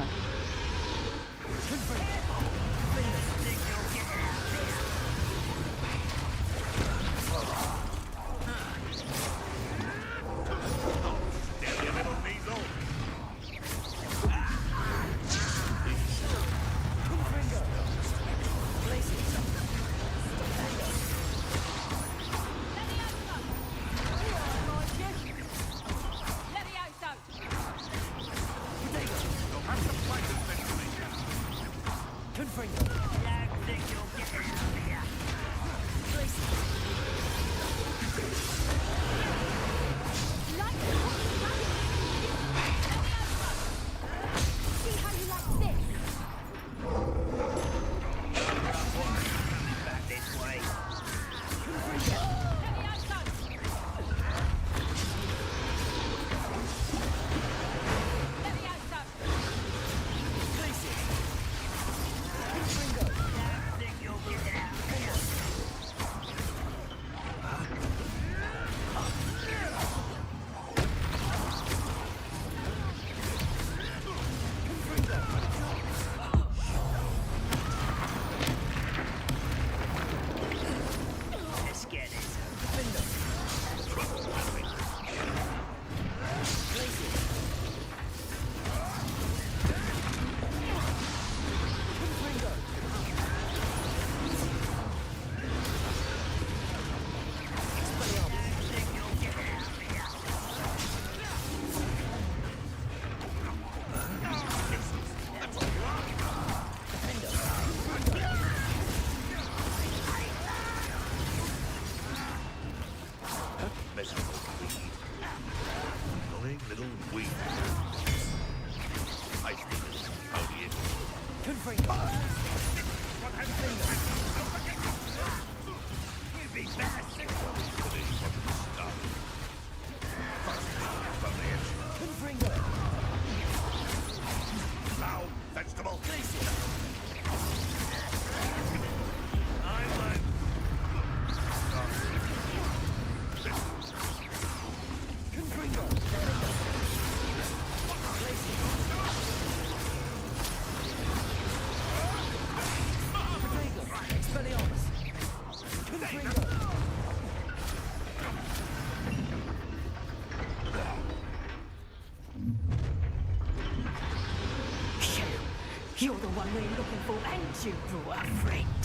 You're the one we're looking for, and you brought a friend.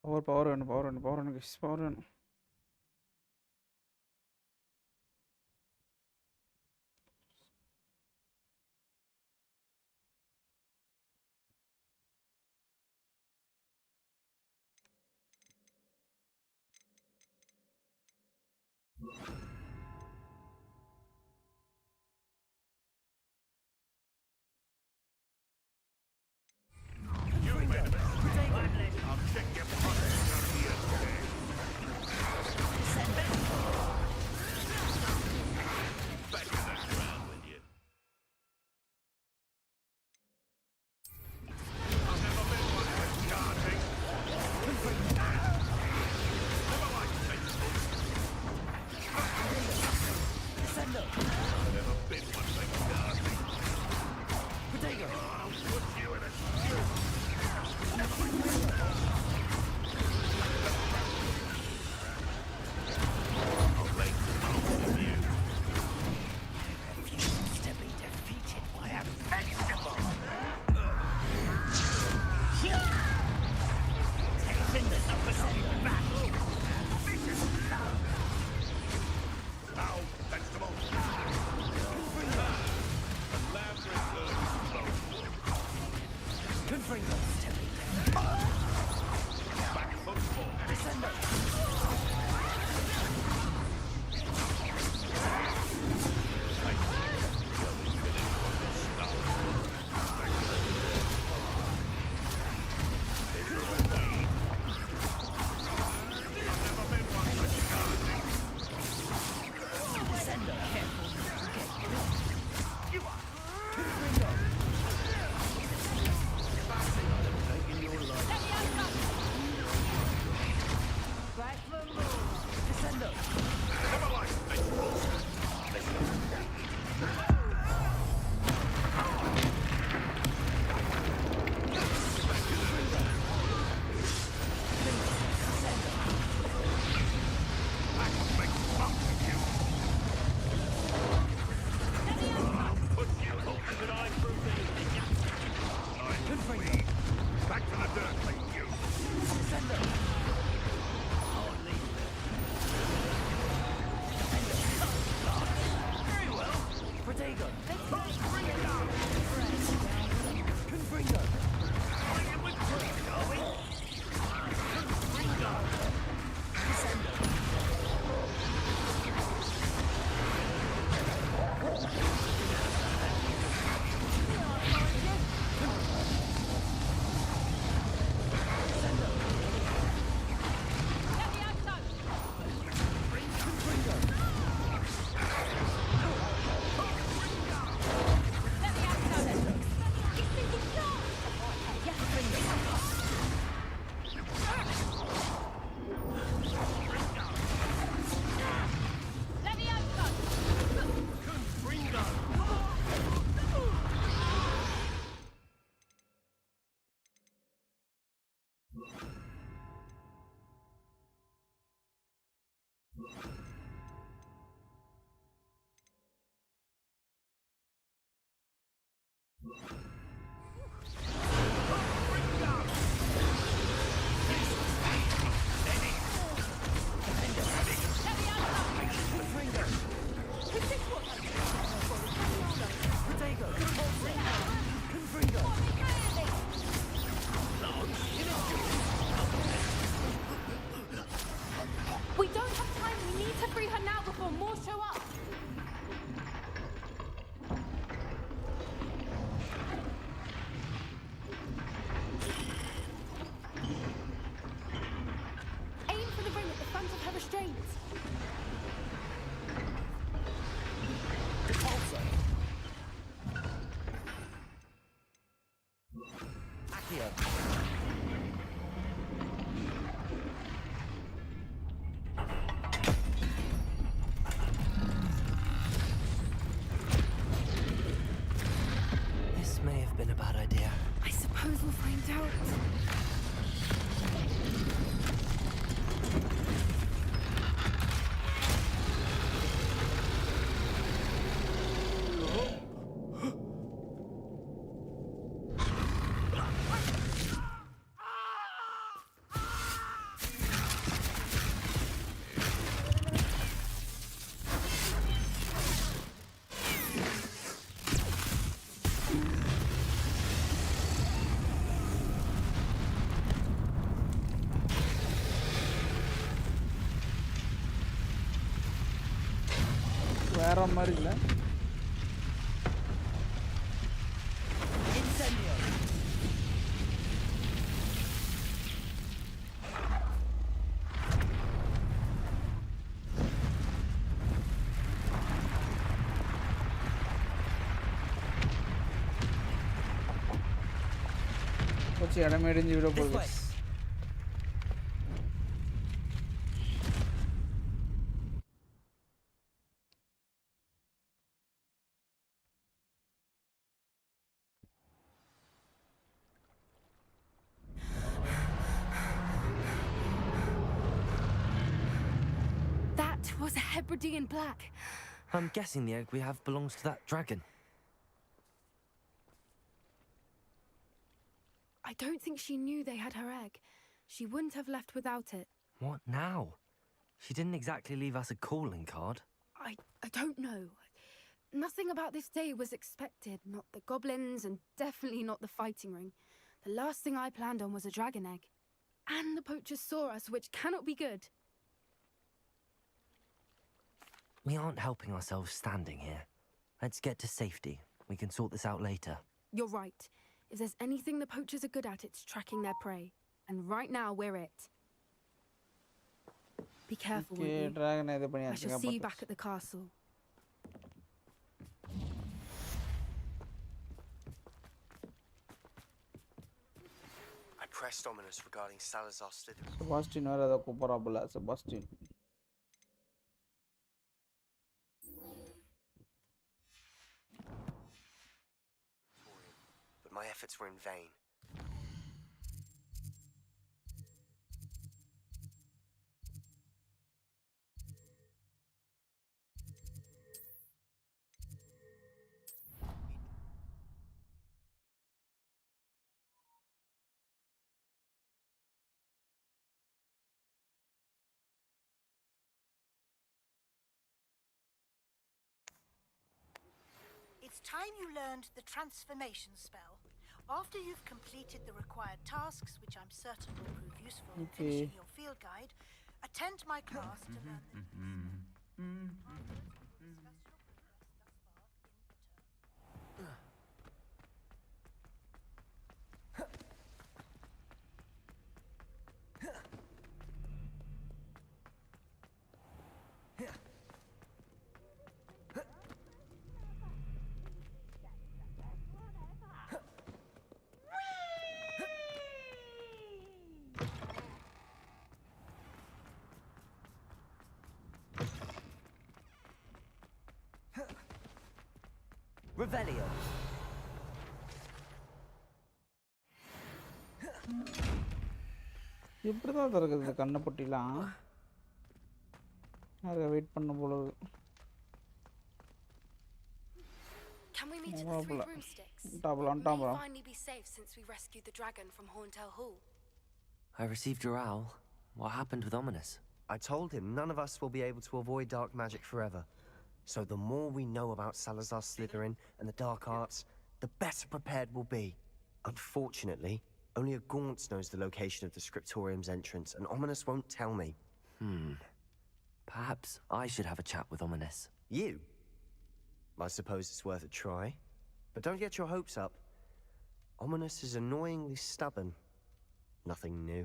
Power வேணும் guys, power வேணும்.
We don't have time. We need to free her now before more show up. Aim for the ring at the front of her restraints.
This may have been a bad idea.
I suppose we'll find out.
வேற மாதிரி இல்லை. கொஞ்சம் இடமே இடிஞ்சு விட போகுது.
That was a Hebridean black.
I'm guessing the egg we have belongs to that dragon.
I don't think she knew they had her egg. She wouldn't have left without it.
What now? She didn't exactly leave us a calling card.
I don't know. Nothing about this day was expected. Not the goblins, and definitely not the fighting ring. The last thing I planned on was a dragon egg. And the poachers saw us, which cannot be good.
We aren't helping ourselves standing here. Let's get to safety. We can sort this out later.
You're right. If there's anything the poachers are good at, it's tracking their prey. And right now, we're it. Be careful, won't you?
dragon இது
I
பண்ணியாச்சு
shall see you back at the castle.
I pressed Ominous regarding Salazar Slytherin.
Sebastian வேற ஏதோ கூப்பிடறாப்புல Sebastian.
But my efforts were in vain.
It's time you learned the transformation spell. After you've completed the required tasks, which I'm certain will prove useful in finishing your field guide, attend my class to learn the
Revelio.
எப்படிதான் திறக்குது கண்ணை பொட்டிலாம்? அதை wait பண்ண போல.
Can we meet at the Three Broomsticks?
On
May finally be safe since we rescued the dragon from Horntail Hall.
I received your owl. What happened with Ominous?
I told him none of us will be able to avoid dark magic forever. So the more we know about Salazar Slytherin and the dark arts, the better prepared we'll be. Unfortunately, only a Gaunt knows the location of the Scriptorium's entrance, and Ominous won't tell me.
Perhaps I should have a chat with Ominous.
You? I suppose it's worth a try. But don't get your hopes up. Ominous is annoyingly stubborn. Nothing new.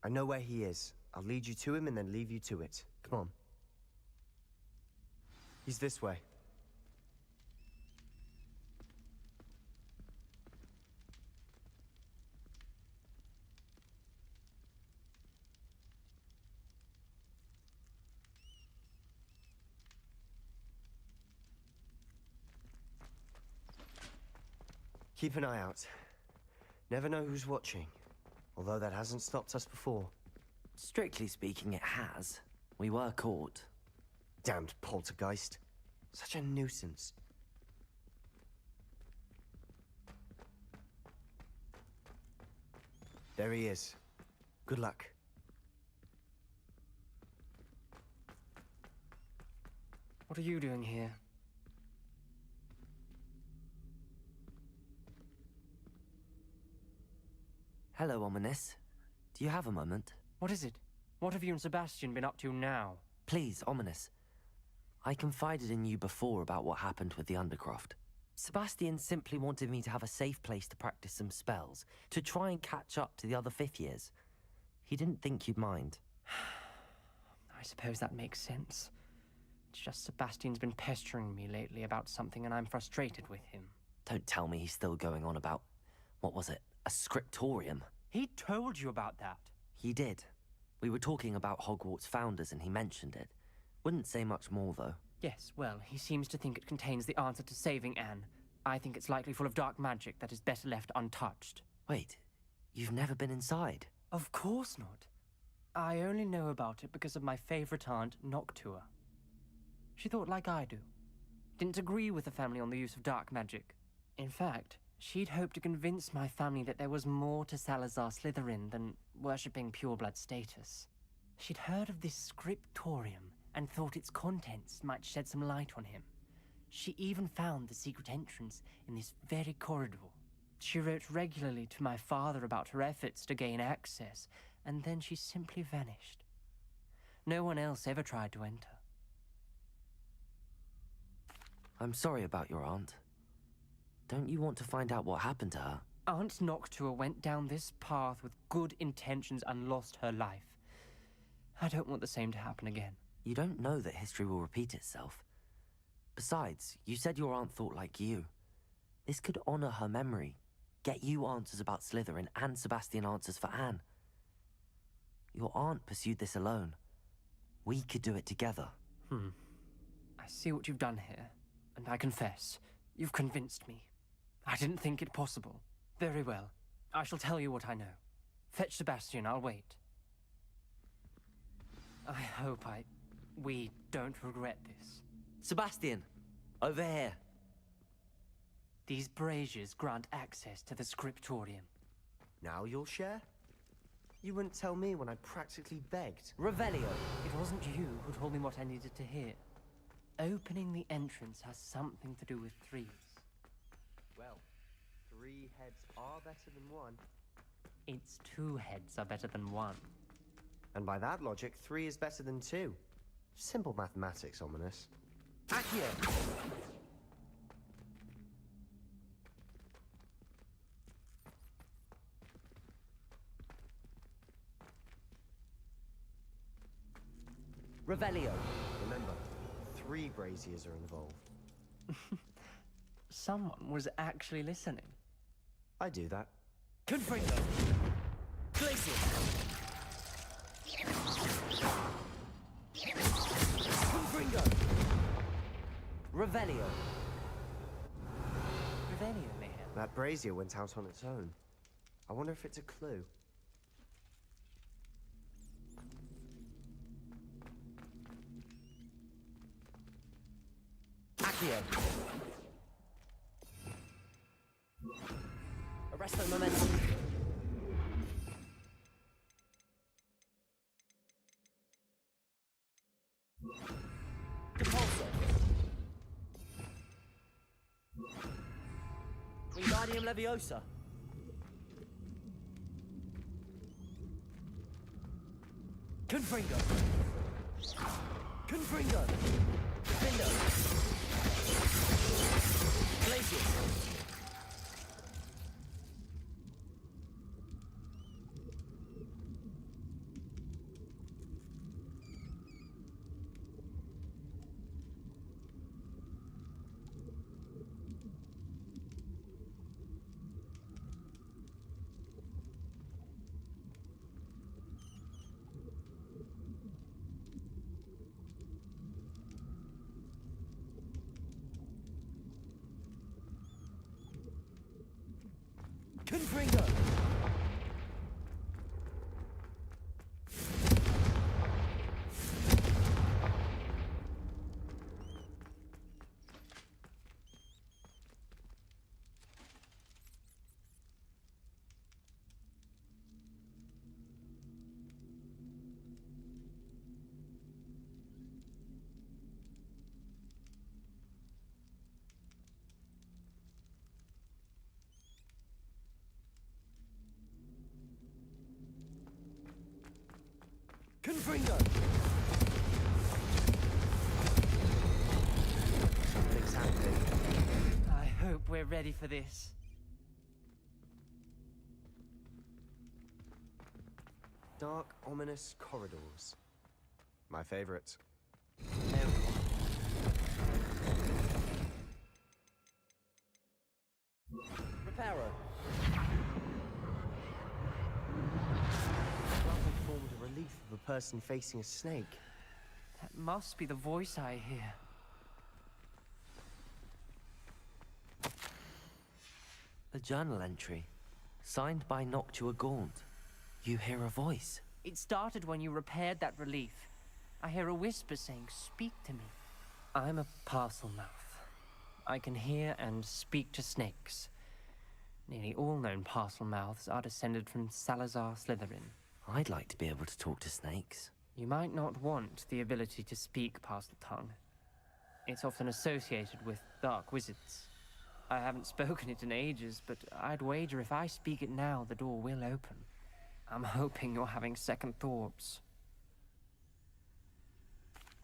I know where he is. I'll lead you to him and then leave you to it. Come on. He's this way. Keep an eye out. Never know who's watching. Although that hasn't stopped us before.
Strictly speaking, it has. We were caught.
Damned poltergeist. Such a nuisance. There he is. Good luck.
What are you doing here?
Hello, Ominous. Do you have a moment?
What is it? What have you and Sebastian been up to now?
Please, Ominous. I confided in you before about what happened with the Undercroft. Sebastian simply wanted me to have a safe place to practice some spells, to try and catch up to the other fifth years. He didn't think you'd mind.
I suppose that makes sense. It's just Sebastian's been pestering me lately about something and I'm frustrated with him.
Don't tell me he's still going on about, what was it, a scriptorium?
He told you about that?
He did. We were talking about Hogwarts founders and he mentioned it. Wouldn't say much more, though.
Yes, well, he seems to think it contains the answer to saving Anne. I think it's likely full of dark magic that is better left untouched.
Wait, you've never been inside?
Of course not. I only know about it because of my favorite aunt, Noctua. She thought like I do. Didn't agree with the family on the use of dark magic. In fact, she'd hoped to convince my family that there was more to Salazar Slytherin than worshipping pureblood status. She'd heard of this scriptorium and thought its contents might shed some light on him. She even found the secret entrance in this very corridor. She wrote regularly to my father about her efforts to gain access, and then she simply vanished. No one else ever tried to enter.
I'm sorry about your aunt. Don't you want to find out what happened to her?
Aunt Noctua went down this path with good intentions and lost her life. I don't want the same to happen again.
You don't know that history will repeat itself. Besides, you said your aunt thought like you. This could honor her memory, get you answers about Slytherin, and Sebastian answers for Anne. Your aunt pursued this alone. We could do it together.
I see what you've done here, and I confess, you've convinced me. I didn't think it possible. Very well. I shall tell you what I know. Fetch Sebastian, I'll wait. I hope we don't regret this.
Sebastian! Over here!
These braziers grant access to the scriptorium.
Now you'll share? You wouldn't tell me when I practically begged.
Revelio! It wasn't you who told me what I needed to hear. Opening the entrance has something to do with threes.
Well, 3 heads are better than 1.
It's 2 heads are better than 1.
And by that logic, 3 is better than 2. Simple mathematics, Ominous.
Accio! Revelio!
Remember, 3 braziers are involved.
Someone was actually listening.
I do that.
Confringo! Glacier! Confringo! Revelio!
Revelio, mayhem.
That brazier went out on its own. I wonder if it's a clue.
Accio! Arresto momentum! Depulso! Wingardium Leviosa! Confringo! Confringo! Defendo! Glacius! Confringo! Confringo!
Something's happening.
I hope we're ready for this.
Dark, ominous corridors. My favorite.
Reparo!
Nothing formed a relief of a person facing a snake.
That must be the voice I hear.
A journal entry, signed by Noctua Gaunt. You hear a voice.
It started when you repaired that relief. I hear a whisper saying, "Speak to me." I'm a parcel mouth. I can hear and speak to snakes. Nearly all known parcel mouths are descended from Salazar Slytherin.
I'd like to be able to talk to snakes.
You might not want the ability to speak parcel tongue. It's often associated with dark wizards. I haven't spoken it in ages, but I'd wager if I speak it now, the door will open. I'm hoping you're having second thoughts.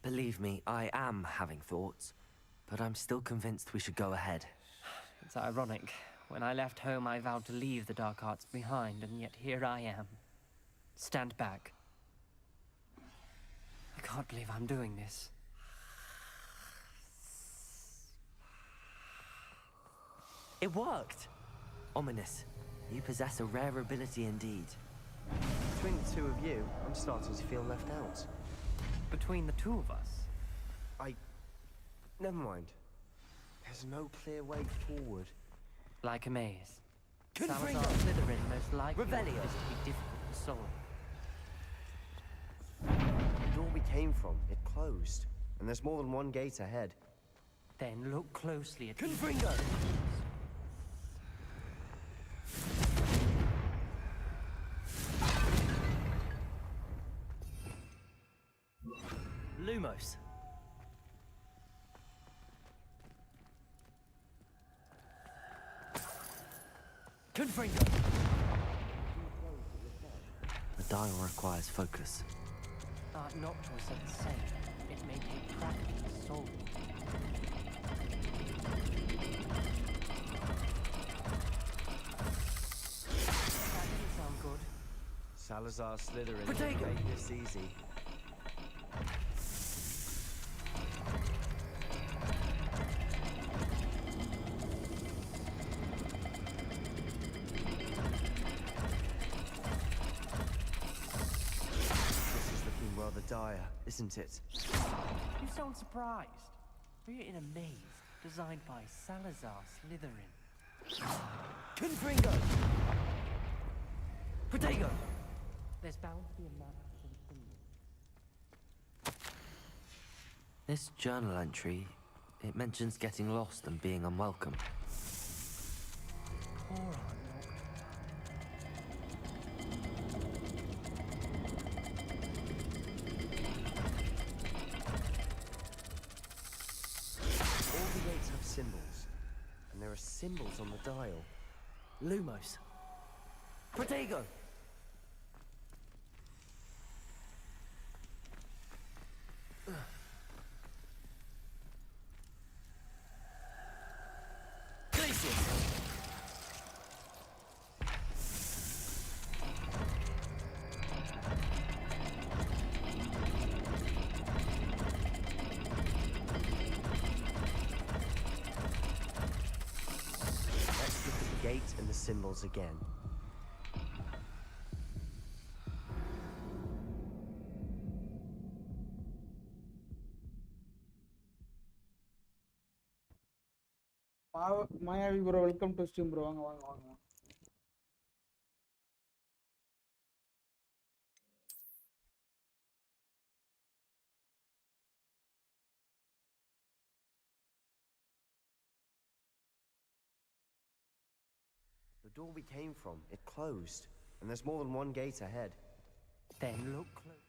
Believe me, I am having thoughts, but I'm still convinced we should go ahead.
It's ironic. When I left home, I vowed to leave the dark arts behind, and yet here I am. Stand back. I can't believe I'm doing this.
It worked! Ominous. You possess a rare ability indeed.
Between the two of you, I'm starting to feel left out.
Between the two of us?
Never mind. There's no clear way forward.
Like a maze.
Confringo!
Salazar Slytherin most likely
Revelio!
wanted this to be difficult to solve.
The door we came from, it closed. And there's more than one gate ahead.
Then look closely at
Confringo! Lumos. Confringo! The dial requires focus.
Noctua said the same. It may take practice to solve it. That didn't sound good.
Salazar Slytherin
Protego!
will make this easy. This is looking rather dire, isn't it?
You sound surprised. We're in a maze designed by Salazar Slytherin.
Confringo! Protego!
There's bound to be a map to the symbol.
This journal entry, it mentions getting lost and being unwelcome.
Poor Aunt Noctua.
All the gates have symbols. And there are symbols on the dial.
Lumos. Protego!
Let's look at the gate and the symbols again.
Mayavi bro welcome to stream bro வாங்க வாங்க வாங்க
The door we came from, it closed. And there's more than one gate ahead.
Then look close.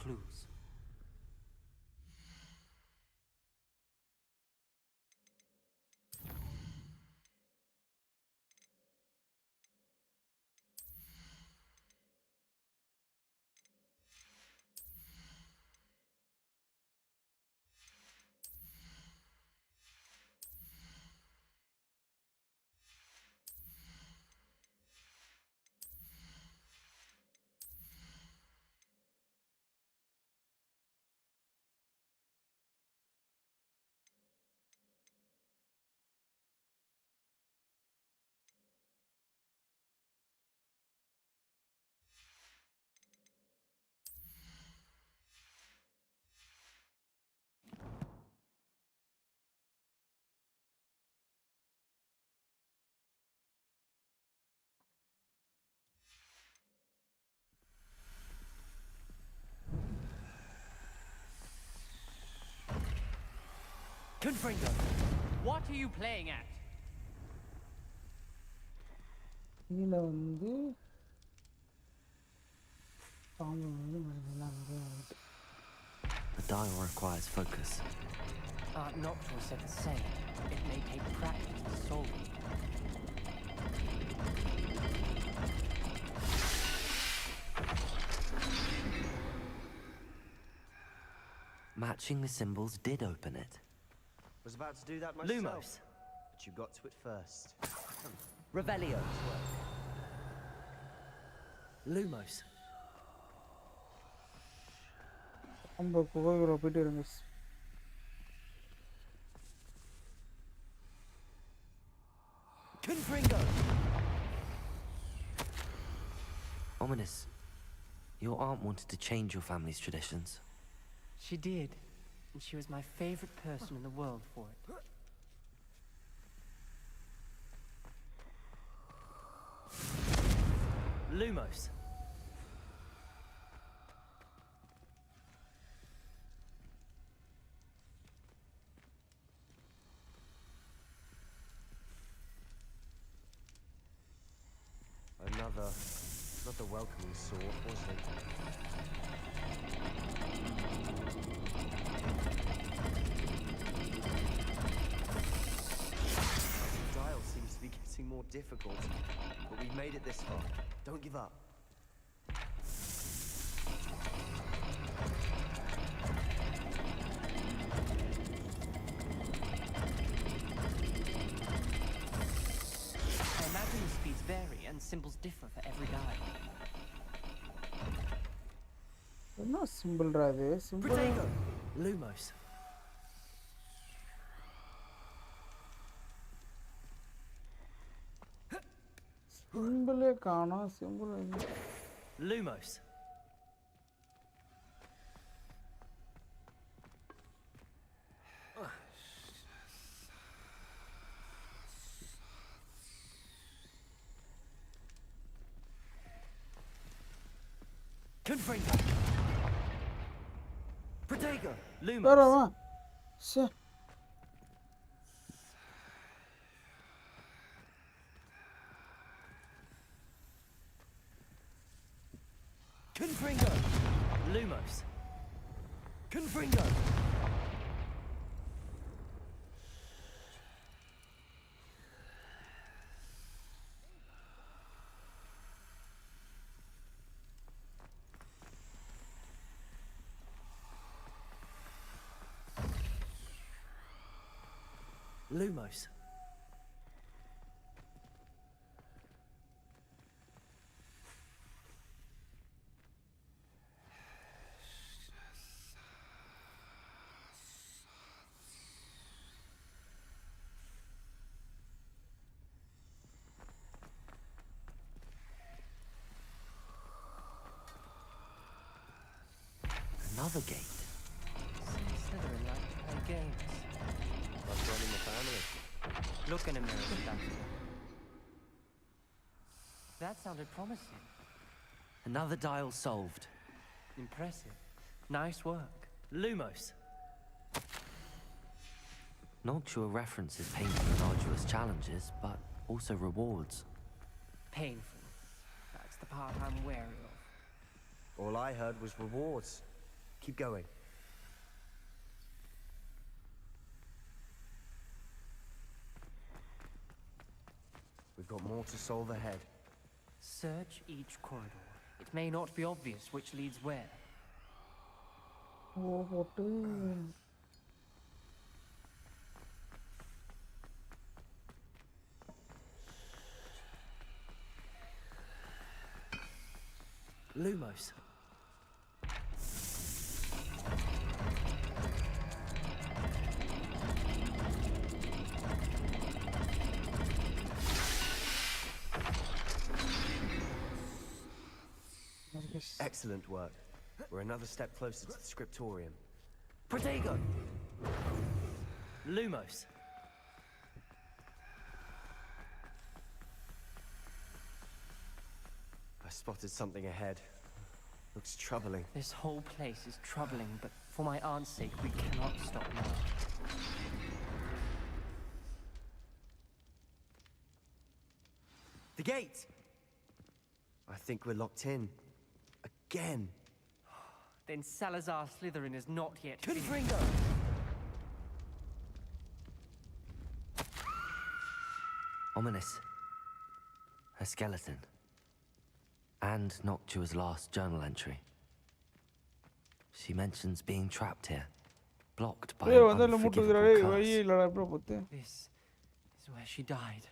clues. Confringo, what are you playing at?
கீழ வந்து பாம்பு வந்து மறுபடியும் நிறைய வருது.
The dial requires focus.
Noctua said the same. It may take practice to solve it.
Matching the symbols did open it.
Was about to do that myself.
Lumos.
But you got to it first.
Revelio. Lumos.
நம்ம குகைக்குள்ள போயிட்டு இருங்க.
Confringo.
Ominous. Your aunt wanted to change your family's traditions.
She did. And she was my favorite person in the world for it. Lumos.
Another welcoming sword, wasn't it? The dial seems to be getting more difficult, but we've made it this far. Don't give up.
I imagine the speeds vary and symbols differ for every dial.
என்ன சிம்பிள்ரா இது? Simple
Lumos.
சிம்பிளே காணோம். Simple
Lumos. Confringo. Protego. Lumos.
வரவா. ச்சே.
Confringo. Lumos. Confringo. Lumos.
Another gate.
Seems Slytherin like to play games.
Must run in the family.
Look in a mirror, Sebastian. That sounded promising.
Another dial solved.
Impressive. Nice work. Lumos.
Noctua references painful and arduous challenges, but also rewards.
Painful. That's the part I'm wary of.
All I heard was rewards. Keep going. We've got more to solve ahead.
Search each corridor. It may not be obvious which leads where.
ஓ போட்டு
Lumos.
Excellent work. We're another step closer to the scriptorium.
Protego! Lumos.
I spotted something ahead. Looks troubling.
This whole place is troubling, but for my aunt's sake, we cannot stop now.
The gate! I think we're locked in. Again.
Then Salazar Slytherin is not yet
Confringo! Ominous. A skeleton. And Noctua's last journal entry. She mentions being trapped here. Blocked by
ஏய்
an
வந்தால முட்டுதுறாடே
unforgivable
வழி
curse.
இல்லடா bro புத்து
This is where she died.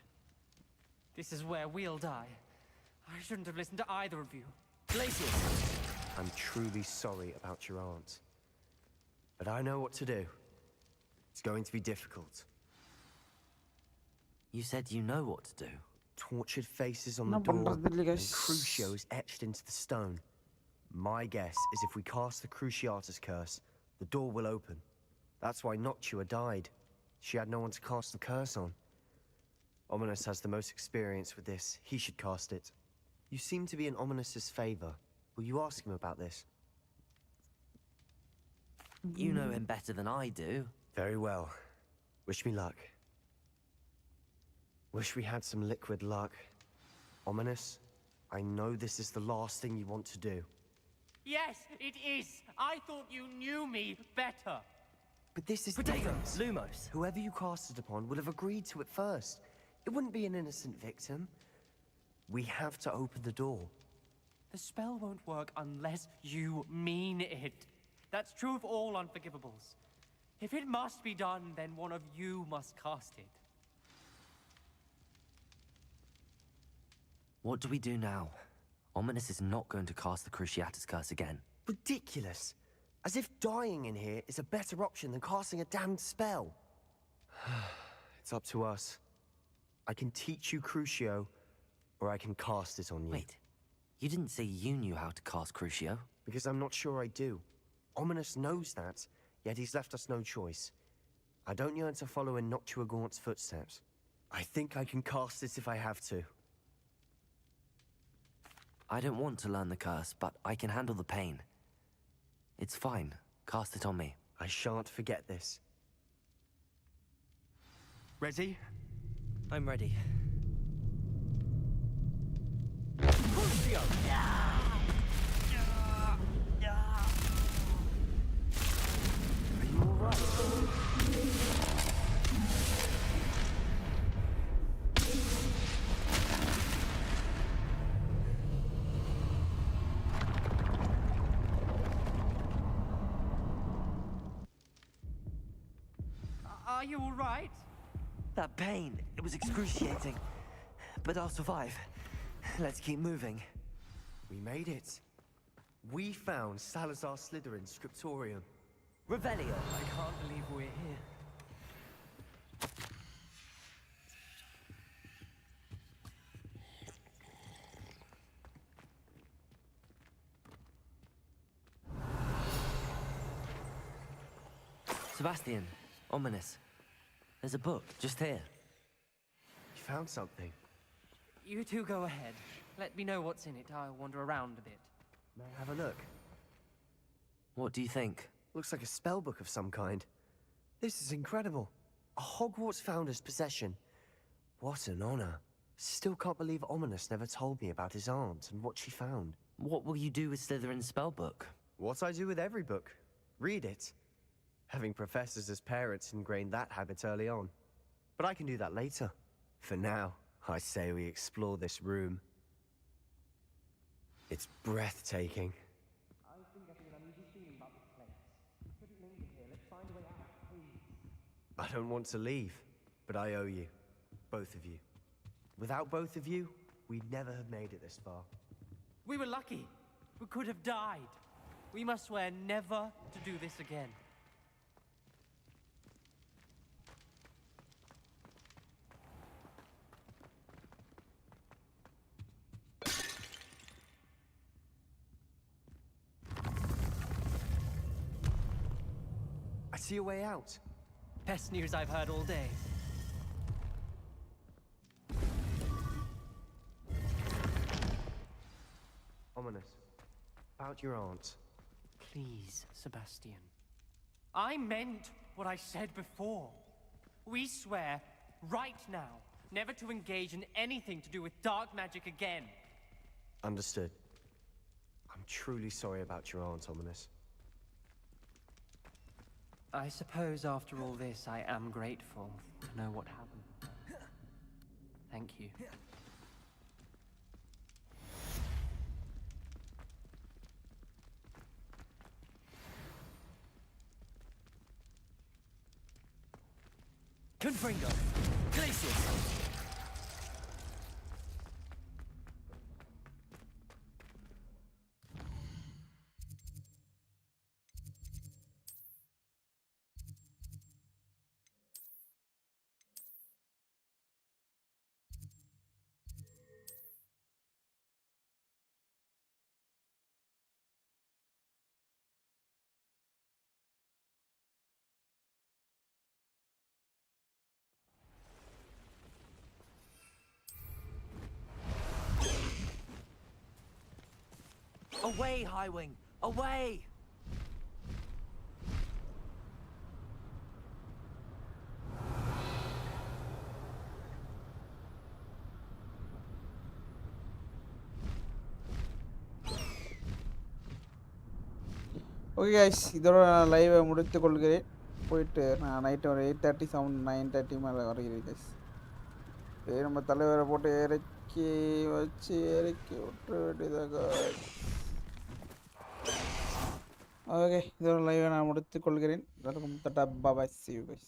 This is where we'll die. I shouldn't have listened to either of you.
Glacius! I'm truly sorry about your aunt. But I know what to do. It's going to be difficult.
You said you know what to do.
Tortured faces on the
என்ன
door
பண்றது இல்ல
and
guys
Crucios etched into the stone. My guess is if we cast the Cruciatus curse, the door will open. That's why Noctua died. She had no one to cast the curse on. Ominous has the most experience with this. He should cast it. You seem to be in Ominous's favor. Will you ask him about this?
You know him better than I do.
Very well. Wish me luck. Wish we had some liquid luck. Ominous, I know this is the last thing you want to do.
Yes, it is. I thought you knew me better.
But this is
Potatoes!
different.
Lumos!
Whoever you cast it upon would have agreed to it first. It wouldn't be an innocent victim. We have to open the door.
The spell won't work unless you mean it. That's true of all unforgivables. If it must be done, then one of you must cast it.
What do we do now? Ominous is not going to cast the Cruciatus curse again.
Ridiculous. As if dying in here is a better option than casting a damned spell. It's up to us. I can teach you Crucio, or I can cast it on you.
Wait, you didn't say you knew how to cast Crucio?
Because I'm not sure I do. Ominous knows that, yet he's left us no choice. I don't yearn to follow in Noctua Gaunt's footsteps. I think I can cast it if I have to.
I don't want to learn the curse, but I can handle the pain. It's fine. Cast it on me.
I shan't forget this. Ready?
I'm ready.
Crucio! Are you alright?
Are you all right?
That pain, it was excruciating. But I'll survive. Let's keep moving.
We made it. We found Salazar Slytherin's scriptorium.
Revelio!
I can't believe we're here.
Sebastian, Ominous. There's a book just here.
You found something.
You two go ahead. Let me know what's in it. I'll wander around a bit.
May I have a look?
What do you think?
Looks like a spell book of some kind. This is incredible. A Hogwarts founder's possession. What an honor. Still can't believe Ominous never told me about his aunt and what she found.
What will you do with Slytherin's spellbook?
What I do with every book. Read it. Having professors as parents ingrained that habit early on. But I can do that later. For now, I say we explore this room. It's breathtaking.
I've been getting an uneasy feeling about this place. We couldn't linger here. Let's find a way out, please.
I don't want to leave, but I owe you. Both of you. Without both of you, we'd never have made it this far.
We were lucky. We could have died. We must swear never to do this again.
I see a way out.
Best news I've heard all day.
Ominous. About your aunt.
Please, Sebastian. I meant what I said before. We swear, right now, never to engage in anything to do with dark magic again.
Understood. I'm truly sorry about your aunt, Ominous.
I suppose after all this, I am grateful to know what happened. Thank you. Confringo! Glacius!
Away, Highwing! Away!
Okay guys, இதோட நான் லைவை முடித்து கொள்கிறேன். போயிட்டு நான் night ஒரு 8:30 9:30 மேலே வருகிறேன் கைஸ். நம்ம தலைவரை போட்டு இறக்கி விட்டு வேண்டியதாக. ஓகே, இதோட லைவை நான் முடித்து கொள்கிறேன். எல்லாருக்கும் டாடா பாய், see you guys.